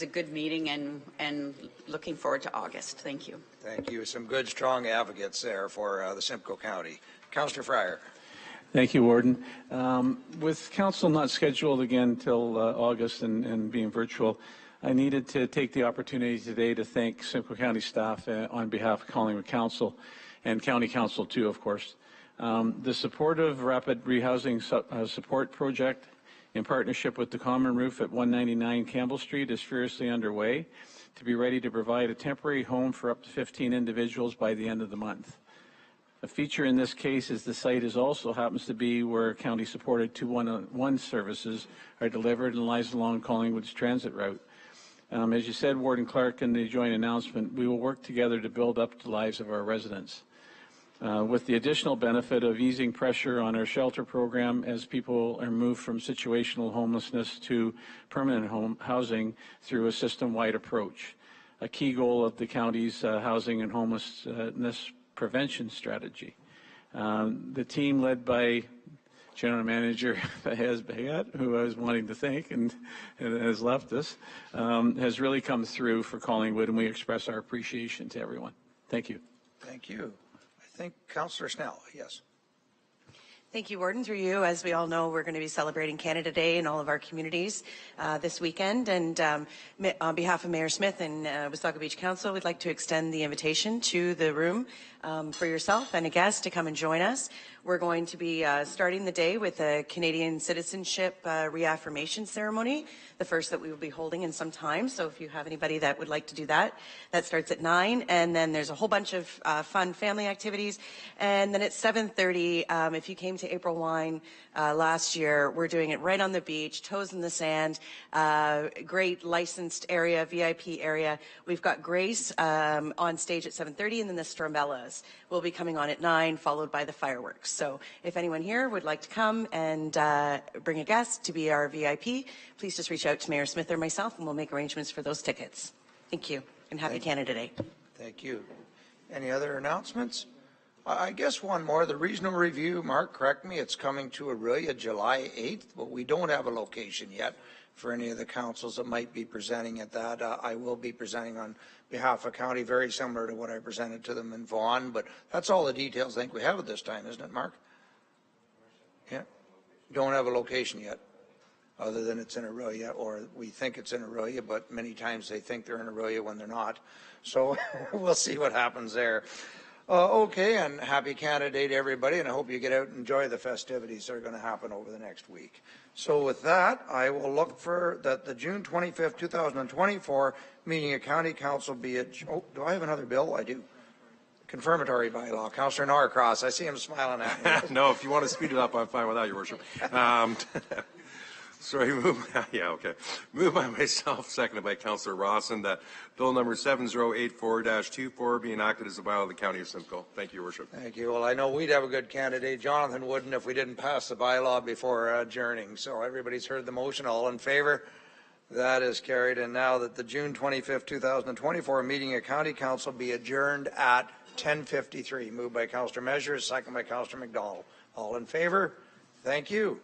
a good meeting, and looking forward to August. Thank you. Thank you. Some good, strong advocates there for the Simcoe County. Councillor Fryer. Thank you, Warden. With council not scheduled again till August and being virtual, I needed to take the opportunity today to thank Simcoe County staff on behalf of Collingwood Council and County Council too, of course. The supportive rapid rehousing support project in partnership with the Common Roof at 199 Campbell Street is furiously underway to be ready to provide a temporary home for up to 15 individuals by the end of the month. A feature in this case is the site also happens to be where county-supported 211 services are delivered and lies along Collingwood's transit route. As you said, Warden Clark, in the joint announcement, we will work together to build up the lives of our residents. With the additional benefit of easing pressure on our shelter program as people are moved from situational homelessness to permanent housing through a system-wide approach, a key goal of the county's housing and homelessness prevention strategy. The team led by General Manager Fahez Bayat, who I was wanting to thank and has left us, has really come through for Collingwood, and we express our appreciation to everyone. Thank you. Thank you. I think Councillor Snell, yes. Thank you, Warden. Through you, as we all know, we're going to be celebrating Canada Day in all of our communities this weekend. And on behalf of Mayor Smith and Wasaga Beach Council, we'd like to extend the invitation to the room for yourself and a guest to come and join us. We're going to be starting the day with a Canadian citizenship reaffirmation ceremony, the first that we will be holding in some time. So if you have anybody that would like to do that, that starts at 9. And then there's a whole bunch of fun family activities. And then at 7:30, if you came to April Wine last year, we're doing it right on the beach, toes in the sand, great licensed area, VIP area. We've got Grace on stage at 7:30, and then the Strombellas will be coming on at 9, followed by the fireworks. So if anyone here would like to come and bring a guest to be our VIP, please just reach out to Mayor Smith or myself, and we'll make arrangements for those tickets. Thank you, and happy Canada Day. Thank you. Any other announcements? I guess one more. The regional review, Mark, correct me, it's coming to Aurelia July 8th, but we don't have a location yet for any of the councils that might be presenting at that. I will be presenting on behalf of county, very similar to what I presented to them in Vaughan, but that's all the details I think we have at this time, isn't it, Mark? Yeah. Don't have a location yet, other than it's in Aurelia, or we think it's in Aurelia, but many times they think they're in Aurelia when they're not. So we'll see what happens there. Okay, and happy Canada Day to everybody, and I hope you get out and enjoy the festivities that are going to happen over the next week. So with that, I will look for that the June 25th, 2024 meeting of County Council be at, oh, do I have another bill? I do. Confirmatory bylaw. Councillor Norcross, I see him smiling at me. No, if you want to speed it up, I'm fine with that, Your Worship. Sorry, moved by myself, seconded by Councillor Rawson, that Bill number 7084-24 be enacted as a bylaw of the County of Simcoe. Thank you, Your Worship. Thank you. Well, I know we'd have a good candidate. Jonathan wouldn't if we didn't pass the bylaw before adjourning. So everybody's heard the motion. All in favor? That is carried. And now that the June 25th, 2024 meeting of County Council be adjourned at 10:53. Moved by Councillor Measures, second by Councillor McDonald. All in favor? Thank you.